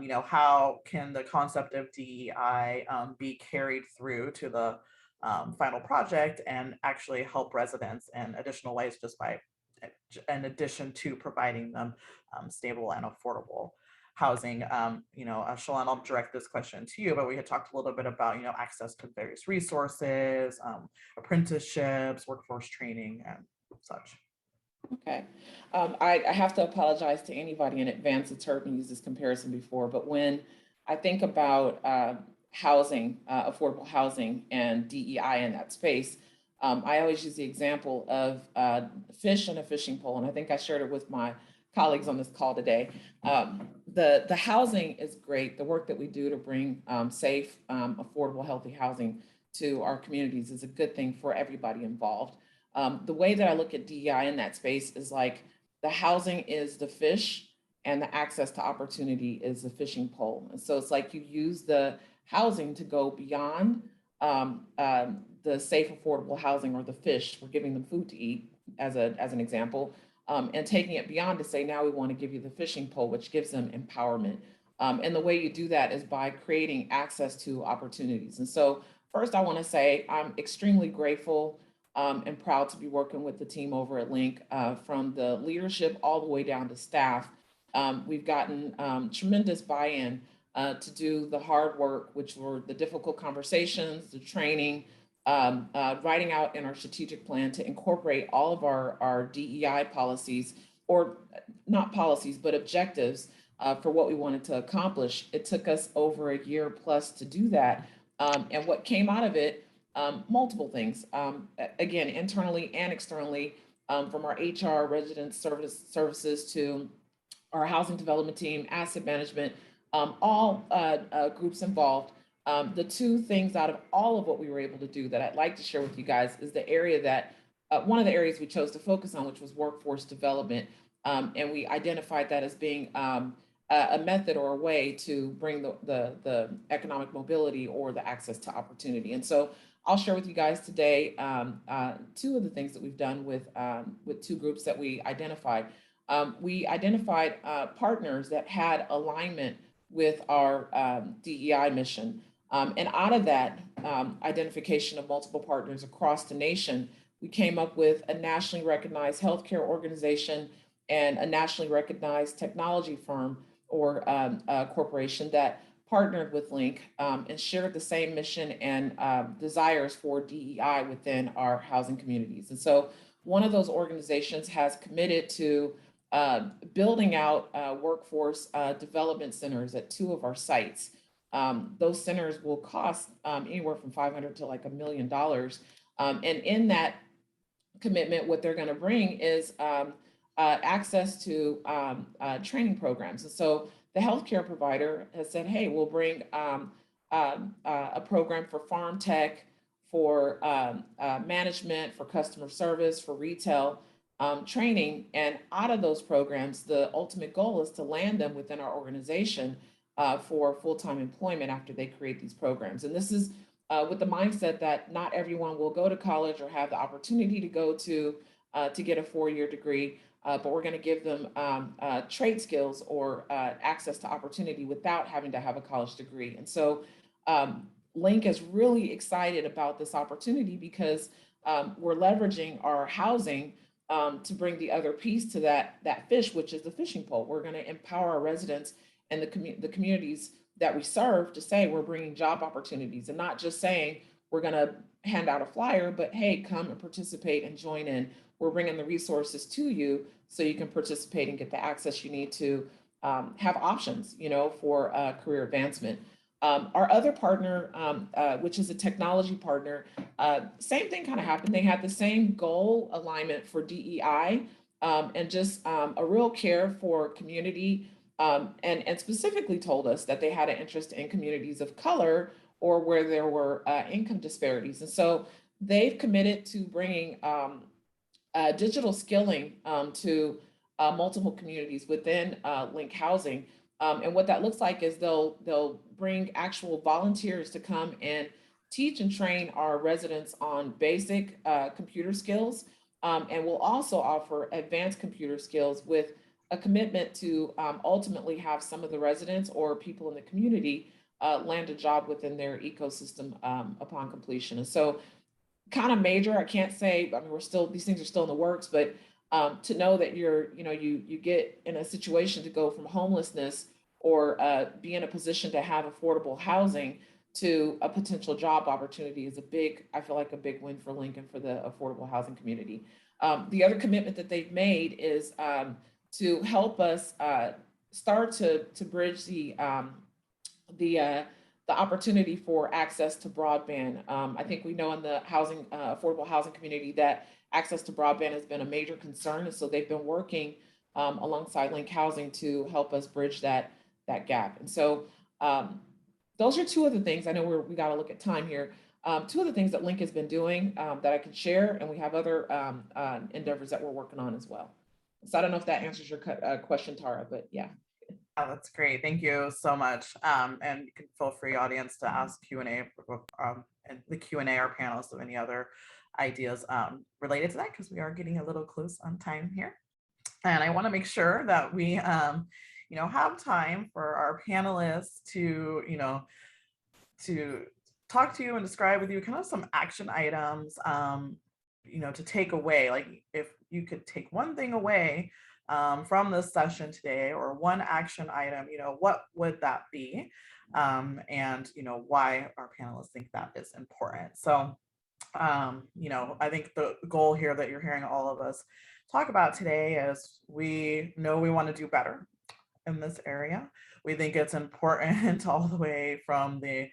You know, how can the concept of DEI be carried through to the final project and actually help residents in additional ways, just by, in addition to providing them stable and affordable housing? You know, Shalon, I'll direct this question to you, but we had talked a little bit about, you know, access to various resources, apprenticeships, workforce training, and such. Okay. I have to apologize to anybody in advance that's heard me use this comparison before, but when I think about housing, affordable housing and DEI in that space, I always use the example of fish and a fishing pole. And I think I shared it with my colleagues on this call today. The housing is great. The work that we do to bring safe, affordable, healthy housing to our communities is a good thing for everybody involved. The way that I look at DEI in that space is like the housing is the fish and the access to opportunity is the fishing pole. And so it's like you use the housing to go beyond the safe, affordable housing or the fish. We're giving them food to eat as an example, and taking it beyond to say, now we want to give you the fishing pole, which gives them empowerment. And the way you do that is by creating access to opportunities. And so first, I want to say I'm extremely grateful and proud to be working with the team over at Link, from the leadership all the way down to staff. We've gotten tremendous buy-in to do the hard work, which were the difficult conversations, the training, writing out in our strategic plan to incorporate all of our DEI policies, or not policies, but objectives for what we wanted to accomplish. It took us over a year plus to do that. And what came out of it, multiple things, again, internally and externally, from our HR, resident services to our housing development team, asset management, all groups involved. The two things out of all of what we were able to do that I'd like to share with you guys is the area that, one of the areas we chose to focus on, which was workforce development. And we identified that as being a method or a way to bring the economic mobility or the access to opportunity. And so I'll share with you guys today two of the things that we've done with two groups that we identified. We identified partners that had alignment with our DEI mission. And out of that identification of multiple partners across the nation, we came up with a nationally recognized healthcare organization and a nationally recognized technology firm or corporation that partnered with Link and shared the same mission and desires for DEI within our housing communities. And so one of those organizations has committed to building out workforce development centers at two of our sites. Those centers will cost anywhere from $500 to like $1 million. And in that commitment, what they're going to bring is access to training programs. And so the healthcare provider has said, hey, we'll bring a program for farm tech, for management, for customer service, for retail training. And out of those programs, the ultimate goal is to land them within our organization for full-time employment after they create these programs. And this is with the mindset that not everyone will go to college or have the opportunity to go to get a 4-year degree, but we're going to give them trade skills or access to opportunity without having to have a college degree. And so Link is really excited about this opportunity because we're leveraging our housing to bring the other piece to that fish, which is the fishing pole. We're going to empower our residents and the communities that we serve to say we're bringing job opportunities and not just saying we're going to hand out a flyer, but hey, come and participate and join in. We're bringing the resources to you so you can participate and get the access you need to have options, for career advancement. Our other partner, which is a technology partner, same thing kind of happened. They had the same goal alignment for DEI and just a real care for community, and specifically told us that they had an interest in communities of color or where there were income disparities. And so they've committed to bringing digital skilling to multiple communities within Link Housing. And what that looks like is they'll bring actual volunteers to come and teach and train our residents on basic computer skills. And we'll also offer advanced computer skills with a commitment to ultimately have some of the residents or people in the community land a job within their ecosystem upon completion. And so kind of major, I can't say, I mean, these things are still in the works, but to know that you get in a situation to go from homelessness or be in a position to have affordable housing to a potential job opportunity is I feel like a big win for Lincoln for the affordable housing community. The other commitment that they've made is to help us start to bridge the opportunity for access to broadband. I think we know in the affordable housing community that access to broadband has been a major concern. And so they've been working alongside Link Housing to help us bridge that gap. And so those are two of the things. I know we got to look at time here. Two of the things that Link has been doing that I can share, and we have other endeavors that we're working on as well. So I don't know if that answers your question, Tara, but yeah. Oh, that's great. Thank you so much. And you can feel free, audience, to ask Q&A and the Q&A or panelists of any other ideas related to that, because we are getting a little close on time here. And I want to make sure that we, have time for our panelists to, to talk to you and describe with you kind of some action items, to take away. Like if you could take one thing away from this session today, or one action item, what would that be? And why our panelists think that is important. So, I think the goal here that you're hearing all of us talk about today is we know we want to do better in this area. We think it's important all the way from the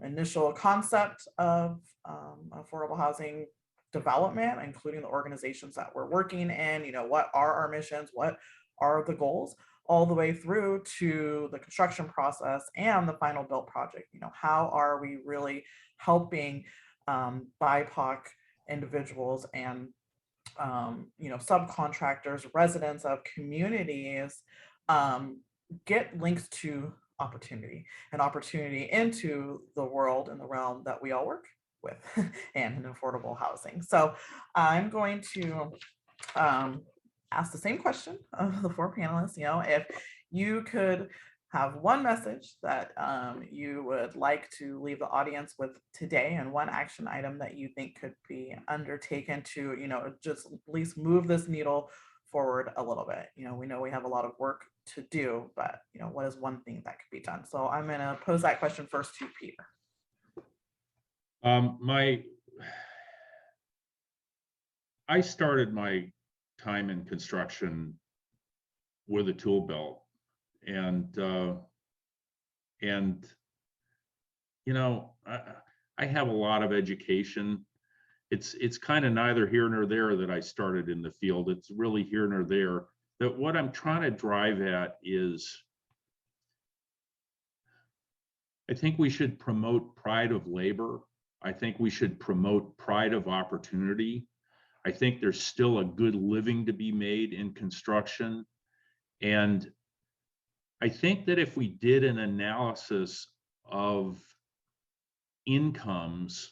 initial concept of affordable housing development, including the organizations that we're working in, what are our missions, what are the goals, all the way through to the construction process and the final built project. How are we really helping BIPOC individuals and subcontractors, residents of communities get links to opportunity into the world and the realm that we all work with and in affordable housing. So I'm going to ask the same question of the four panelists. If you could have one message that you would like to leave the audience with today, and one action item that you think could be undertaken to, just at least move this needle forward a little bit. We know we have a lot of work to do, but what is one thing that could be done? So I'm going to pose that question first to Peter. I started my time in construction with a tool belt, and I have a lot of education. It's kind of neither here nor there that I started in the field. It's really here nor there. That what I'm trying to drive at is, I think we should promote pride of labor. I think we should promote pride of opportunity. I think there's still a good living to be made in construction. And I think that if we did an analysis of incomes,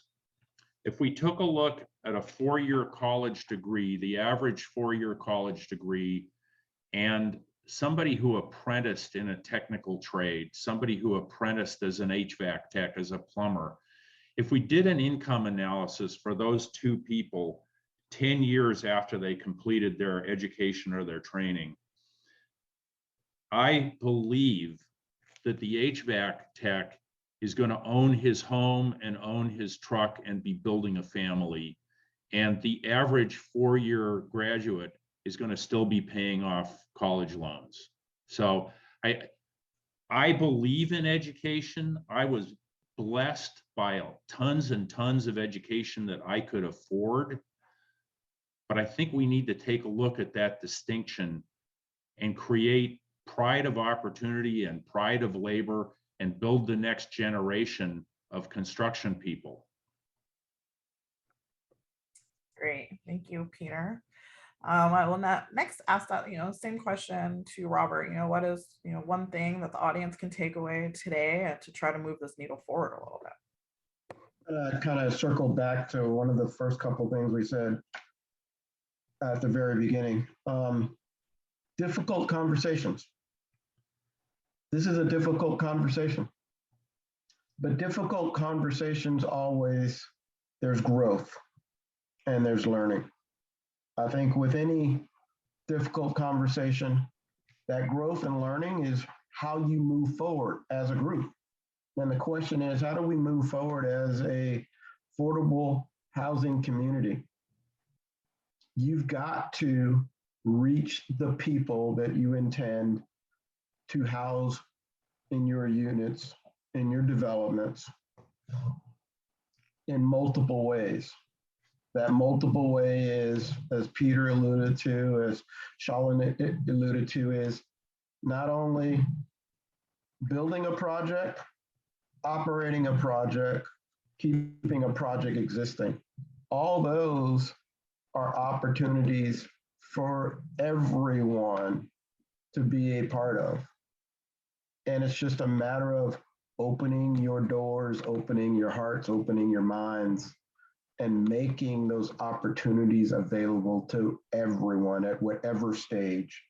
if we took a look at a four-year college degree, the average four-year college degree, and somebody who apprenticed in a technical trade, somebody who apprenticed as an HVAC tech, as a plumber, if we did an income analysis for those two people 10 years after they completed their education or their training, I believe that the HVAC tech is going to own his home and own his truck and be building a family. And the average four-year graduate is going to still be paying off college loans. So I believe in education. I was blessed by tons and tons of education that I could afford. But I think we need to take a look at that distinction and create pride of opportunity and pride of labor and build the next generation of construction people. Great, thank you, Peter. I will next ask that, same question to Robert. What is, one thing that the audience can take away today to try to move this needle forward a little bit? Kind of circle back to one of the first couple of things we said at the very beginning. Difficult conversations. This is a difficult conversation, but difficult conversations always, there's growth and there's learning. I think with any difficult conversation, that growth and learning is how you move forward as a group. And the question is, how do we move forward as a affordable housing community? You've got to reach the people that you intend to house in your units, in your developments, in multiple ways. That multiple way is, as Peter alluded to, as Shalin alluded to, is not only building a project, operating a project, keeping a project existing. All those are opportunities for everyone to be a part of. And it's just a matter of opening your doors, opening your hearts, opening your minds, and making those opportunities available to everyone at whatever stage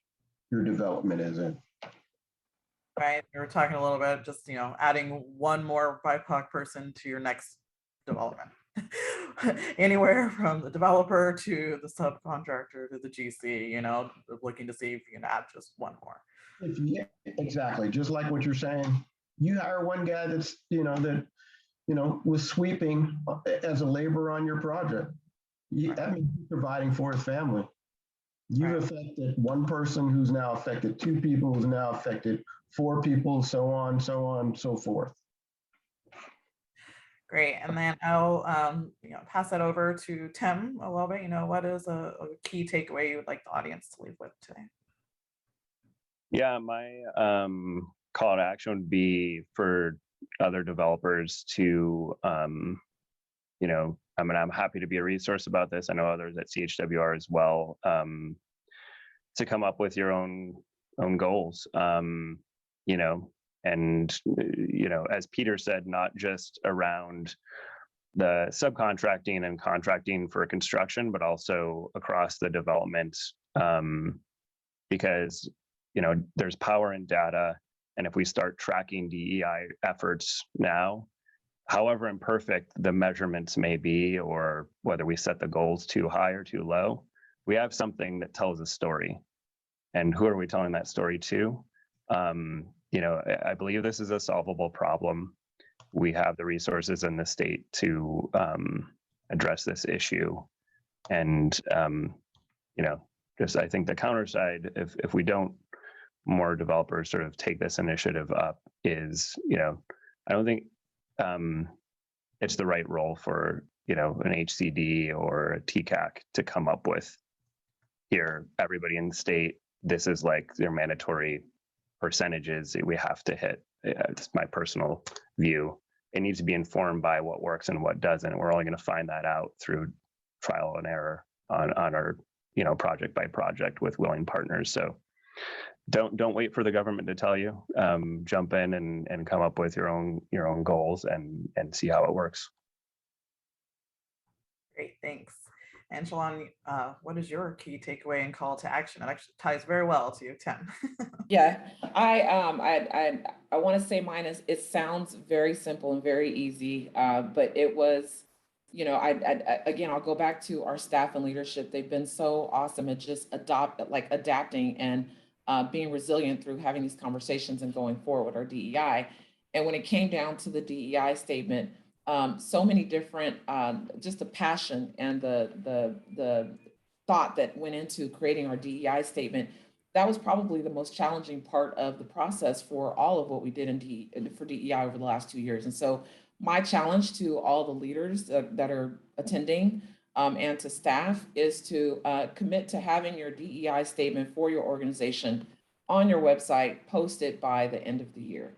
your development is in. Right, we were talking a little bit, just, adding one more BIPOC person to your next development. Anywhere from the developer to the subcontractor to the GC, looking to see if you can add just one more. Exactly, just like what you're saying. You hire one guy that's, was sweeping as a laborer on your project. That means you're providing for his family. You've affected one person who's now affected two people, who's now affected four people, so on, so forth. Great, and then I'll pass that over to Tim a little bit. What is a key takeaway you would like the audience to leave with today? Yeah, my call to action would be for other developers to, I'm happy to be a resource about this. I know others at CHWR as well, to come up with your own goals, and, as Peter said, not just around the subcontracting and contracting for construction, but also across the development, because, there's power in data. And if we start tracking DEI efforts now, however imperfect the measurements may be, or whether we set the goals too high or too low, we have something that tells a story. And who are we telling that story to? I believe this is a solvable problem. We have the resources in the state to address this issue. And, just I think the counter side, if we don't, more developers sort of take this initiative up, is, I don't think it's the right role for, an HCD or a TCAC to come up with, here, everybody in the state, this is like their mandatory percentages that we have to hit. It's my personal view. It needs to be informed by what works and what doesn't. We're only going to find that out through trial and error on our, project by project with willing partners. So don't wait for the government to tell you. Jump in and come up with your own goals and see how it works. Great, thanks. And Shalon, what is your key takeaway and call to action? It actually ties very well to you, Tim. Yeah, I want to say mine is, it sounds very simple and very easy, but it was, again, I'll go back to our staff and leadership. They've been so awesome at just adapting and being resilient through having these conversations and going forward with our DEI. And when it came down to the DEI statement, so many different, just the passion and the thought that went into creating our DEI statement. That was probably the most challenging part of the process for all of what we did for DEI over the last 2 years. And so my challenge to all the leaders that are attending and to staff is to commit to having your DEI statement for your organization on your website, posted by the end of the year.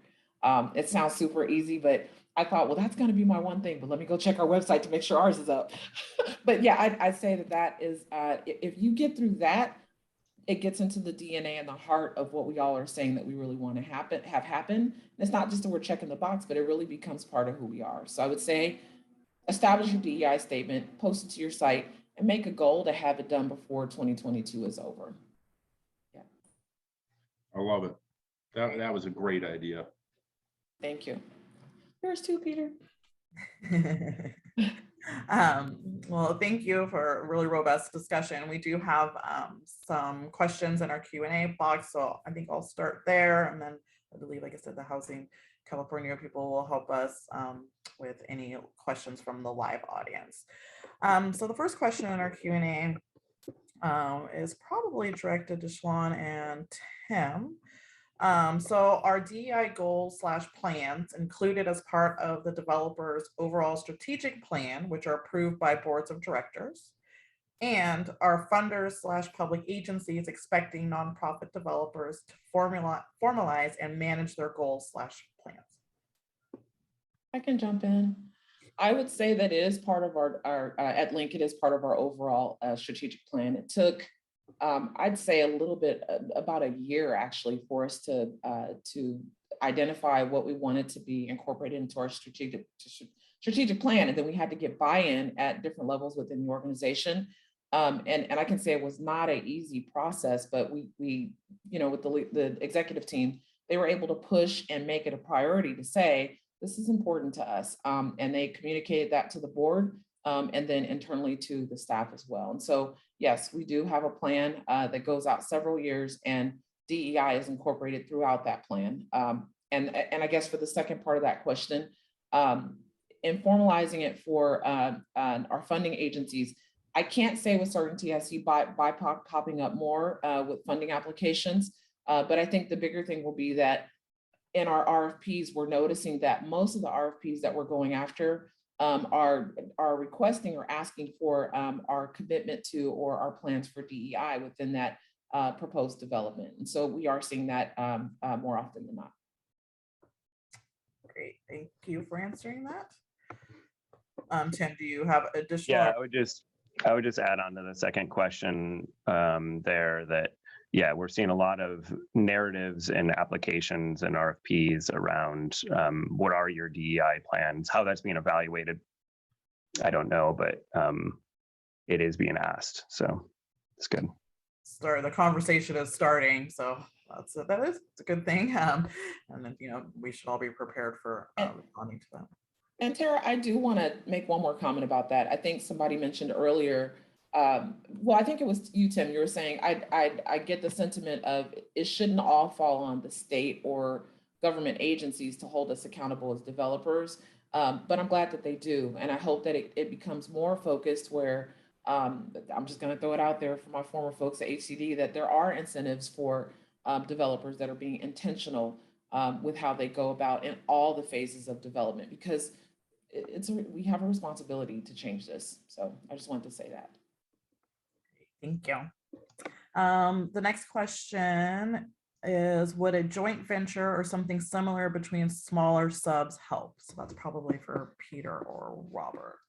It sounds super easy, but I thought, well, that's going to be my one thing, but let me go check our website to make sure ours is up. But yeah, I'd say that is, if you get through that, it gets into the DNA and the heart of what we all are saying that we really want to have happen. And it's not just that we're checking the box, but it really becomes part of who we are. So I would say, establish your DEI statement, post it to your site, and make a goal to have it done before 2022 is over. Yeah. I love it. That was a great idea. Thank you. Yours too, Peter. Well, thank you for a really robust discussion. We do have some questions in our Q&A box, so I think I'll start there. And then I believe, like I said, the Housing California people will help us with any questions from the live audience. So the first question in our Q&A is probably directed to Shalon and Tim. So our DEI goals / plans included as part of the developer's overall strategic plan, which are approved by boards of directors, and our funders / public agencies expecting nonprofit developers to formalize and manage their goals / plans. I can jump in. I would say that it is part of our at Link, it is part of our overall strategic plan. It took, I'd say a little bit, about a year actually, for us to identify what we wanted to be incorporated into our strategic plan. And then we had to get buy-in at different levels within the organization. And I can say it was not an easy process, but we with the executive team, they were able to push and make it a priority to say, this is important to us. And they communicated that to the board and then internally to the staff as well. And so, yes, we do have a plan that goes out several years, and DEI is incorporated throughout that plan. And I guess for the second part of that question, in formalizing it for our funding agencies, I can't say with certainty. I see BIPOC popping up more with funding applications, but I think the bigger thing will be that in our RFPs, we're noticing that most of the RFPs that we're going after are requesting or asking for our commitment to or our plans for DEI within that proposed development. And so we are seeing that more often than not. Great, thank you for answering that. Tim, do you have additional? Yeah, I would just add on to the second question there that, yeah, we're seeing a lot of narratives and applications and RFPs around what are your DEI plans, how that's being evaluated. I don't know, but it is being asked. So it's good. The conversation is starting. So that is a good thing. And then, we should all be prepared for responding to that. And Tara, I do want to make one more comment about that. I think somebody mentioned earlier, well, I think it was you, Tim, you were saying, I get the sentiment of it shouldn't all fall on the state or government agencies to hold us accountable as developers, but I'm glad that they do. And I hope that it becomes more focused where, I'm just going to throw it out there for my former folks at HCD, that there are incentives for developers that are being intentional with how they go about in all the phases of development, because we have a responsibility to change this. So I just wanted to say that. Thank you. The next question is, would a joint venture or something similar between smaller subs help? So that's probably for Peter or Robert.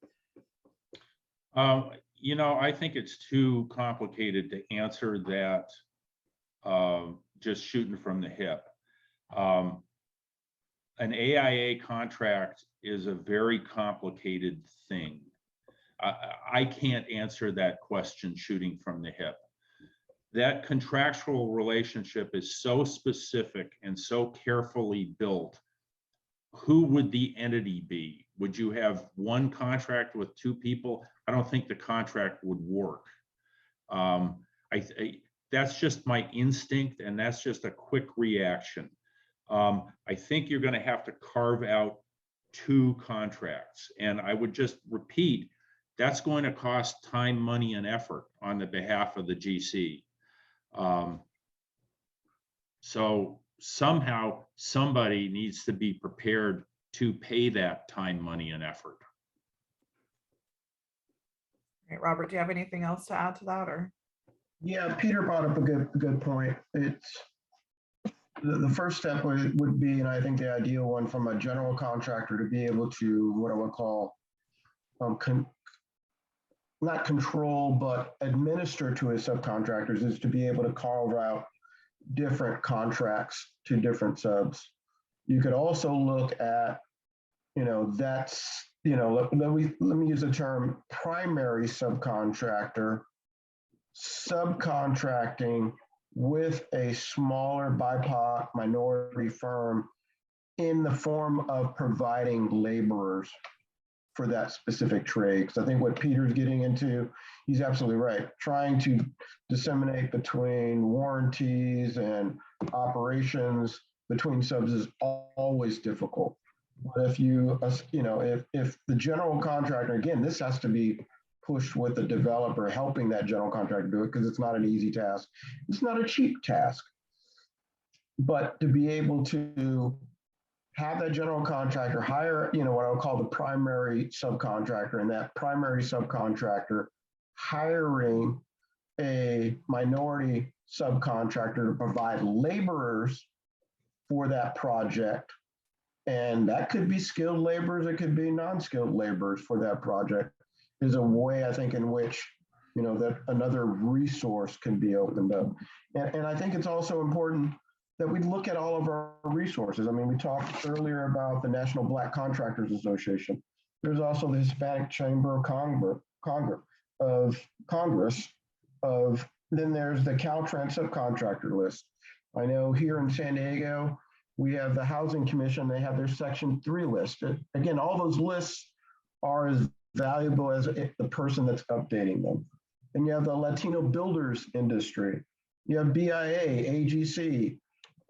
I think it's too complicated to answer that just shooting from the hip. An AIA contract is a very complicated thing. I can't answer that question shooting from the hip. That contractual relationship is so specific and so carefully built. Who would the entity be? Would you have one contract with two people? I don't think the contract would work. That's just my instinct, and that's just a quick reaction. I think you're going to have to carve out two contracts. And I would just repeat, that's going to cost time, money, and effort on the behalf of the GC. So somehow somebody needs to be prepared to pay that time, money, and effort. Right, Robert, do you have anything else to add to that, or? Yeah, Peter brought up a good point. It's the first step would be, and I think the ideal one from a general contractor, to be able to, what I would call, not control, but administer to his subcontractors, is to be able to carve out different contracts to different subs. You could also look at, that's, let me use the term primary subcontractor, subcontracting with a smaller BIPOC minority firm in the form of providing laborers for that specific trade. Because I think what Peter's getting into, he's absolutely right. Trying to disseminate between warranties and operations between subs is always difficult. But if if the general contractor, again, this has to be pushed with the developer helping that general contractor do it, because it's not an easy task. It's not a cheap task. but to be able to have that general contractor hire, what I would call the primary subcontractor, and that primary subcontractor hiring a minority subcontractor to provide laborers for that project. And that could be skilled laborers, it could be non-skilled laborers for that project, is a way, I think, in which, that another resource can be opened up. And I think it's also important that we look at all of our resources. I mean, we talked earlier about the National Black Contractors Association. There's also the Hispanic Chamber of Congress, then there's the Caltrans subcontractor list. I know here in San Diego, we have the Housing Commission, they have their Section 3 list. Again, all those lists are as valuable as the person that's updating them. And you have the Latino builders industry. You have BIA, AGC.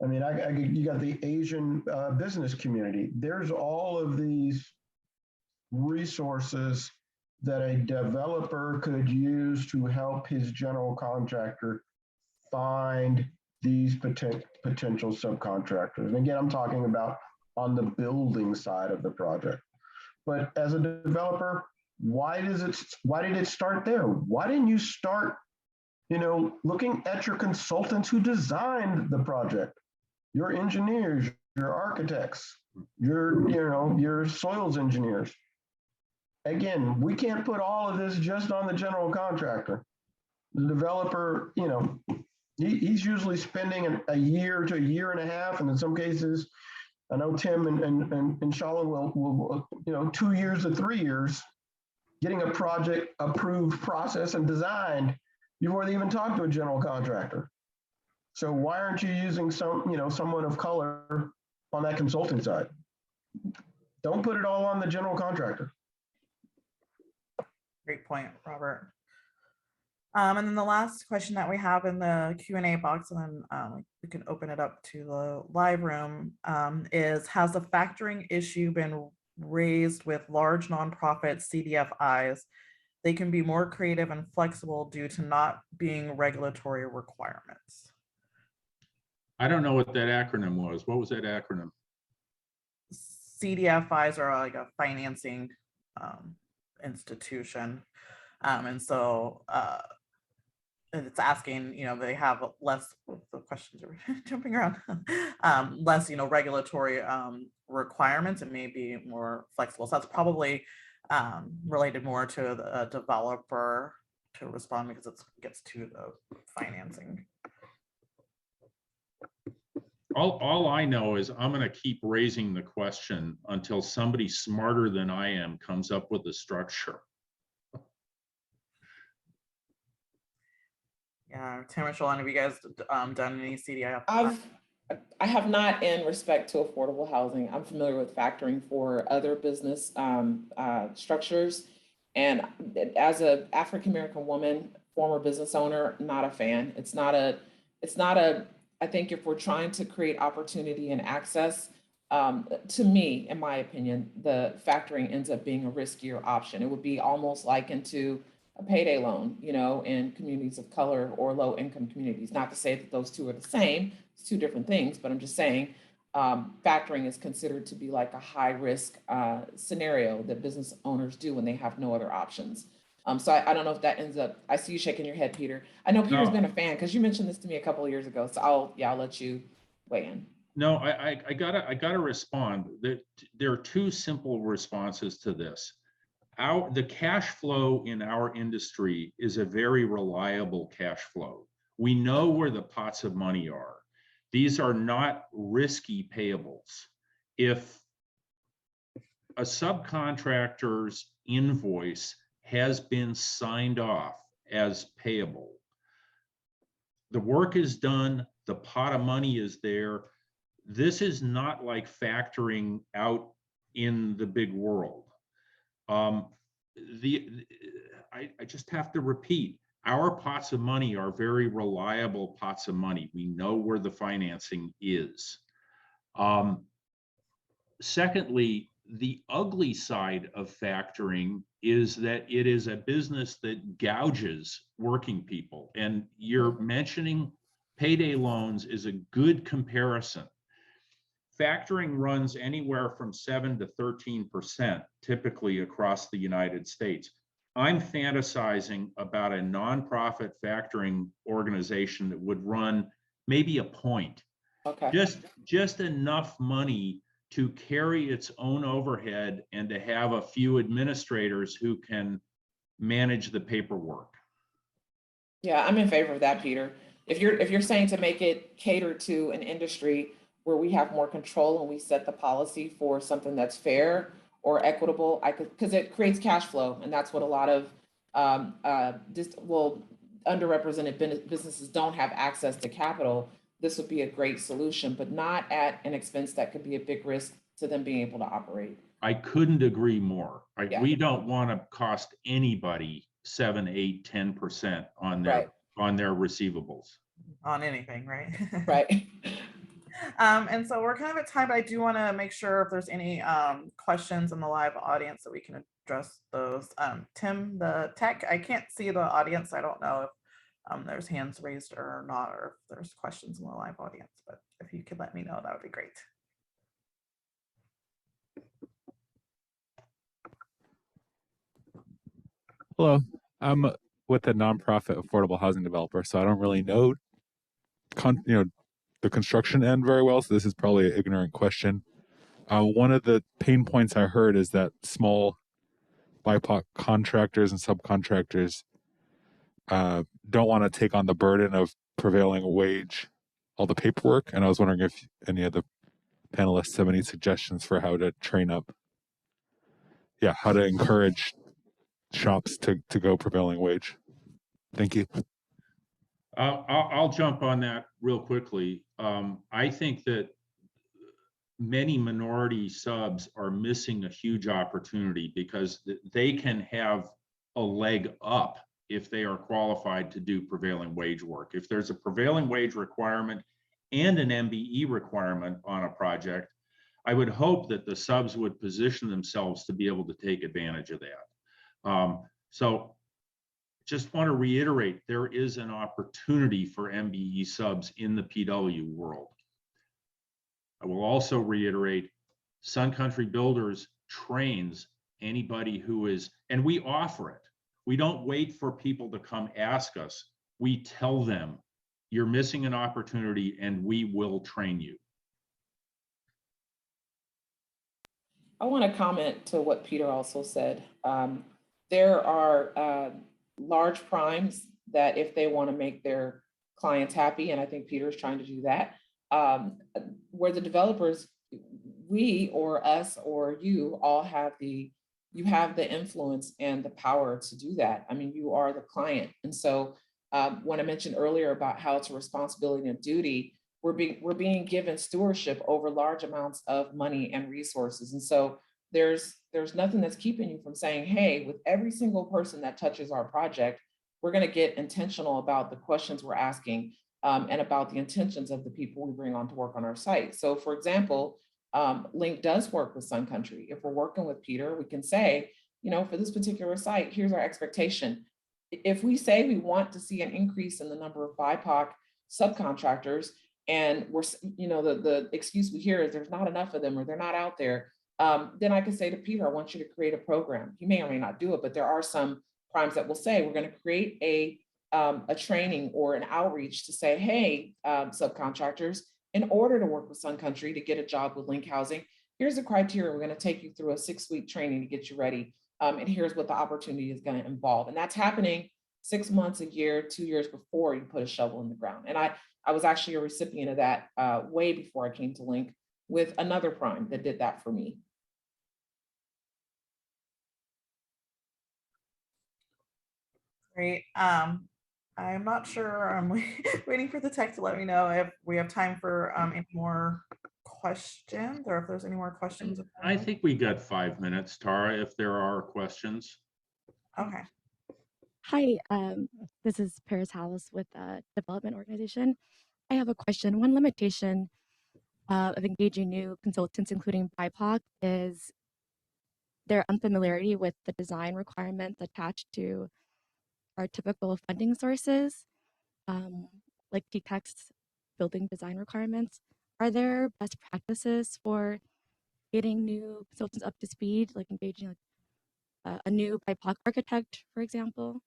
I mean, you got the Asian business community. There's all of these resources that a developer could use to help his general contractor find these potential subcontractors. And again, I'm talking about on the building side of the project. But as a developer, why did it start there? Why didn't you start, looking at your consultants who designed the project, your engineers, your architects, your soils engineers? Again, we can't put all of this just on the general contractor. The developer, he's usually spending a year to a year and a half, and in some cases, I know Tim and Shala will 2 years to 3 years getting a project approved, processed, and designed before they even talk to a general contractor. So why aren't you using someone of color on that consulting side? Don't put it all on the general contractor. Great point, Robert. And then the last question that we have in the Q&A box, and then we can open it up to the live room, is, has the factoring issue been raised with large nonprofit CDFIs? They can be more creative and flexible due to not being regulatory requirements. I don't know what that acronym was. What was that acronym? CDFIs are like a financing institution. And so it's asking, they have less, the questions are jumping around, less, regulatory requirements, and may be more flexible. So that's probably related more to the developer to respond, because it gets to the financing. All I know is I'm going to keep raising the question until somebody smarter than I am comes up with a structure. Yeah, Tim or Shalon, have you guys done any CDI? I have not, in respect to affordable housing. I'm familiar with factoring for other business structures. And as an African-American woman, former business owner, not a fan. It's not a, I think if we're trying to create opportunity and access, to me, in my opinion, the factoring ends up being a riskier option. It would be almost likened to a payday loan, in communities of color or low income communities. Not to say that those two are the same, it's two different things, but I'm just saying factoring is considered to be like a high risk scenario that business owners do when they have no other options. So I don't know if that ends up, I see you shaking your head, Peter. I know Peter's been a fan because you mentioned this to me a couple of years ago. So I'll let you weigh in. No, I gotta respond. There are two simple responses to this. The cash flow in our industry is a very reliable cash flow. We know where the pots of money are. These are not risky payables. If a subcontractor's invoice has been signed off as payable, the work is done, the pot of money is there. This is not like factoring out in the big world. I just have to repeat, our pots of money are very reliable pots of money. We know where the financing is. Secondly, the ugly side of factoring is that it is a business that gouges working people. And you're mentioning payday loans is a good comparison. Factoring runs anywhere from 7 to 13% typically across the United States. I'm fantasizing about a nonprofit factoring organization that would run maybe a point. Okay. Just enough money to carry its own overhead and to have a few administrators who can manage the paperwork. Yeah, I'm in favor of that, Peter. If you're saying to make it cater to an industry where we have more control and we set the policy for something that's fair or equitable, because it creates cash flow, and that's what a lot of underrepresented businesses don't have access to capital. This would be a great solution, but not at an expense that could be a big risk to them being able to operate. I couldn't agree more. Yeah. We don't want to cost anybody 7, 8, 10% on their Right. on their receivables. On anything, right? Right. And so we're kind of at time, but I do want to make sure if there's any questions in the live audience that we can address those. Tim, the tech, I can't see the audience. I don't know if there's hands raised or not, or if there's questions in the live audience, but if you could let me know, that would be great. Hello, I'm with a nonprofit affordable housing developer, so I don't really know, the construction end very well. So this is probably an ignorant question. One of the pain points I heard is that small BIPOC contractors and subcontractors don't want to take on the burden of prevailing wage, all the paperwork. And I was wondering if any of the panelists have any suggestions for how to train up, how to encourage shops to go prevailing wage. Thank you. I'll jump on that real quickly. I think that many minority subs are missing a huge opportunity because they can have a leg up if they are qualified to do prevailing wage work. If there's a prevailing wage requirement and an MBE requirement on a project, I would hope that the subs would position themselves to be able to take advantage of that. So just want to reiterate, there is an opportunity for MBE subs in the PW world. I will also reiterate, Sun Country Builders trains anybody who is, and we offer it. We don't wait for people to come ask us. We tell them, you're missing an opportunity and we will train you. I want to comment to what Peter also said. There are large primes that if they want to make their clients happy, and I think Peter is trying to do that, where the developers, we or us or you all have you have the influence and the power to do that. I mean, you are the client. And so when I mentioned earlier about how it's a responsibility and duty, we're being given stewardship over large amounts of money and resources. And so there's nothing that's keeping you from saying, hey, with every single person that touches our project, we're going to get intentional about the questions we're asking and about the intentions of the people we bring on to work on our site. So for example, Link does work with Sun Country. If we're working with Peter, we can say, for this particular site, here's our expectation. If we say we want to see an increase in the number of BIPOC subcontractors, and we're, the excuse we hear is there's not enough of them or they're not out there, then I can say to Peter, I want you to create a program. He may or may not do it, but there are some primes that will say, we're going to create a training or an outreach to say, hey, subcontractors, in order to work with Sun Country to get a job with Link Housing, here's the criteria. We're going to take you through a 6-week training to get you ready. And here's what the opportunity is going to involve. And that's happening 6 months, a year, 2 years before you put a shovel in the ground. And I was actually a recipient of that way before I came to Link with another prime that did that for me. Great. I'm not sure. I'm waiting for the tech to let me know if we have time for any more questions or if there's any more questions. I think we got 5 minutes, Tara, if there are questions. Okay. Hi, this is Paris House with a development organization. I have a question. One limitation of engaging new consultants, including BIPOC, is their unfamiliarity with the design requirements attached to our typical funding sources. like TTEC's building design requirements, are there best practices for getting new consultants up to speed, like engaging like, a new BIPOC architect, for example?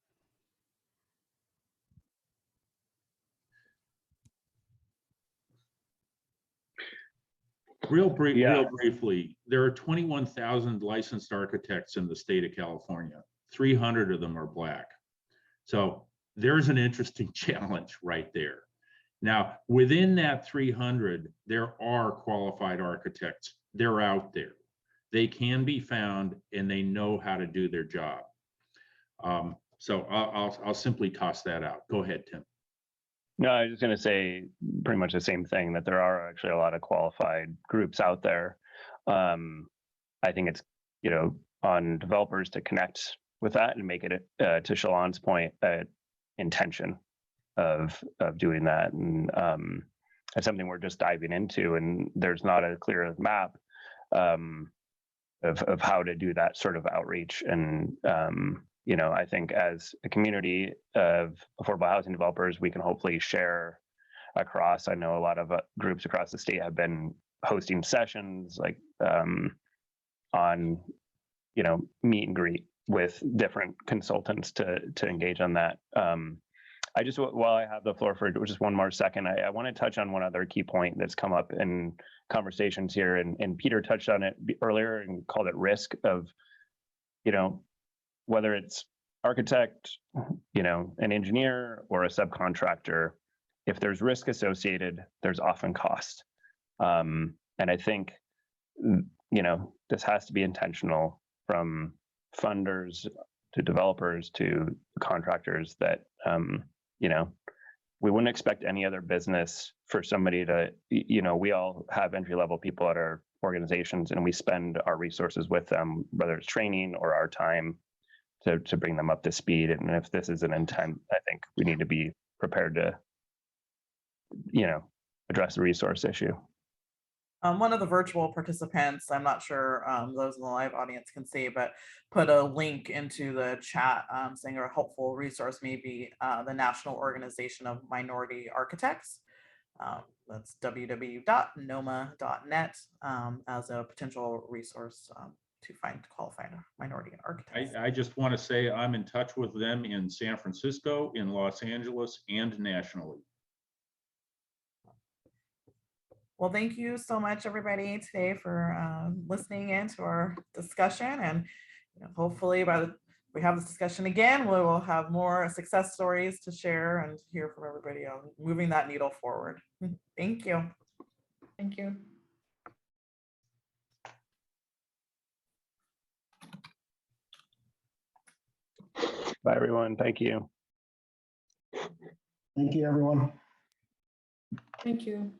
Real briefly, there are 21,000 licensed architects in the state of California. 300 of them are Black. So there's an interesting challenge right there. Now, within that 300, there are qualified architects. They're out there. They can be found and they know how to do their job. So I'll simply toss that out. Go ahead, Tim. No, I was just going to say pretty much the same thing, that there are actually a lot of qualified groups out there. I think it's, on developers to connect with that and make it, to Shalon's point, intention of doing that. And it's something we're just diving into, and there's not a clear map of how to do that sort of outreach. And I think as a community of affordable housing developers, we can hopefully share across. I know a lot of groups across the state have been hosting sessions like on, meet and greet with different consultants to engage on that. I just, while I have the floor for just one more second, I want to touch on one other key point that's come up in conversations here, and Peter touched on it earlier and called it risk of, whether it's architect, an engineer or a subcontractor, if there's risk associated, there's often cost. And I think, this has to be intentional from funders to developers to contractors that, we wouldn't expect any other business for somebody to, we all have entry-level people at our organizations and we spend our resources with them, whether it's training or our time to bring them up to speed. And if this is an intent, I think we need to be prepared to, address the resource issue. One of the virtual participants, I'm not sure those in the live audience can see, but put a link into the chat saying a helpful resource may be the National Organization of Minority Architects. That's www.noma.net as a potential resource to find qualified minority architects. I just want to say I'm in touch with them in San Francisco, in Los Angeles, and nationally. Well, thank you so much, everybody, today for listening in to our discussion. And hopefully we have this discussion again, we will have more success stories to share and hear from everybody on moving that needle forward. Thank you. Thank you. Bye, everyone. Thank you. Thank you, everyone. Thank you.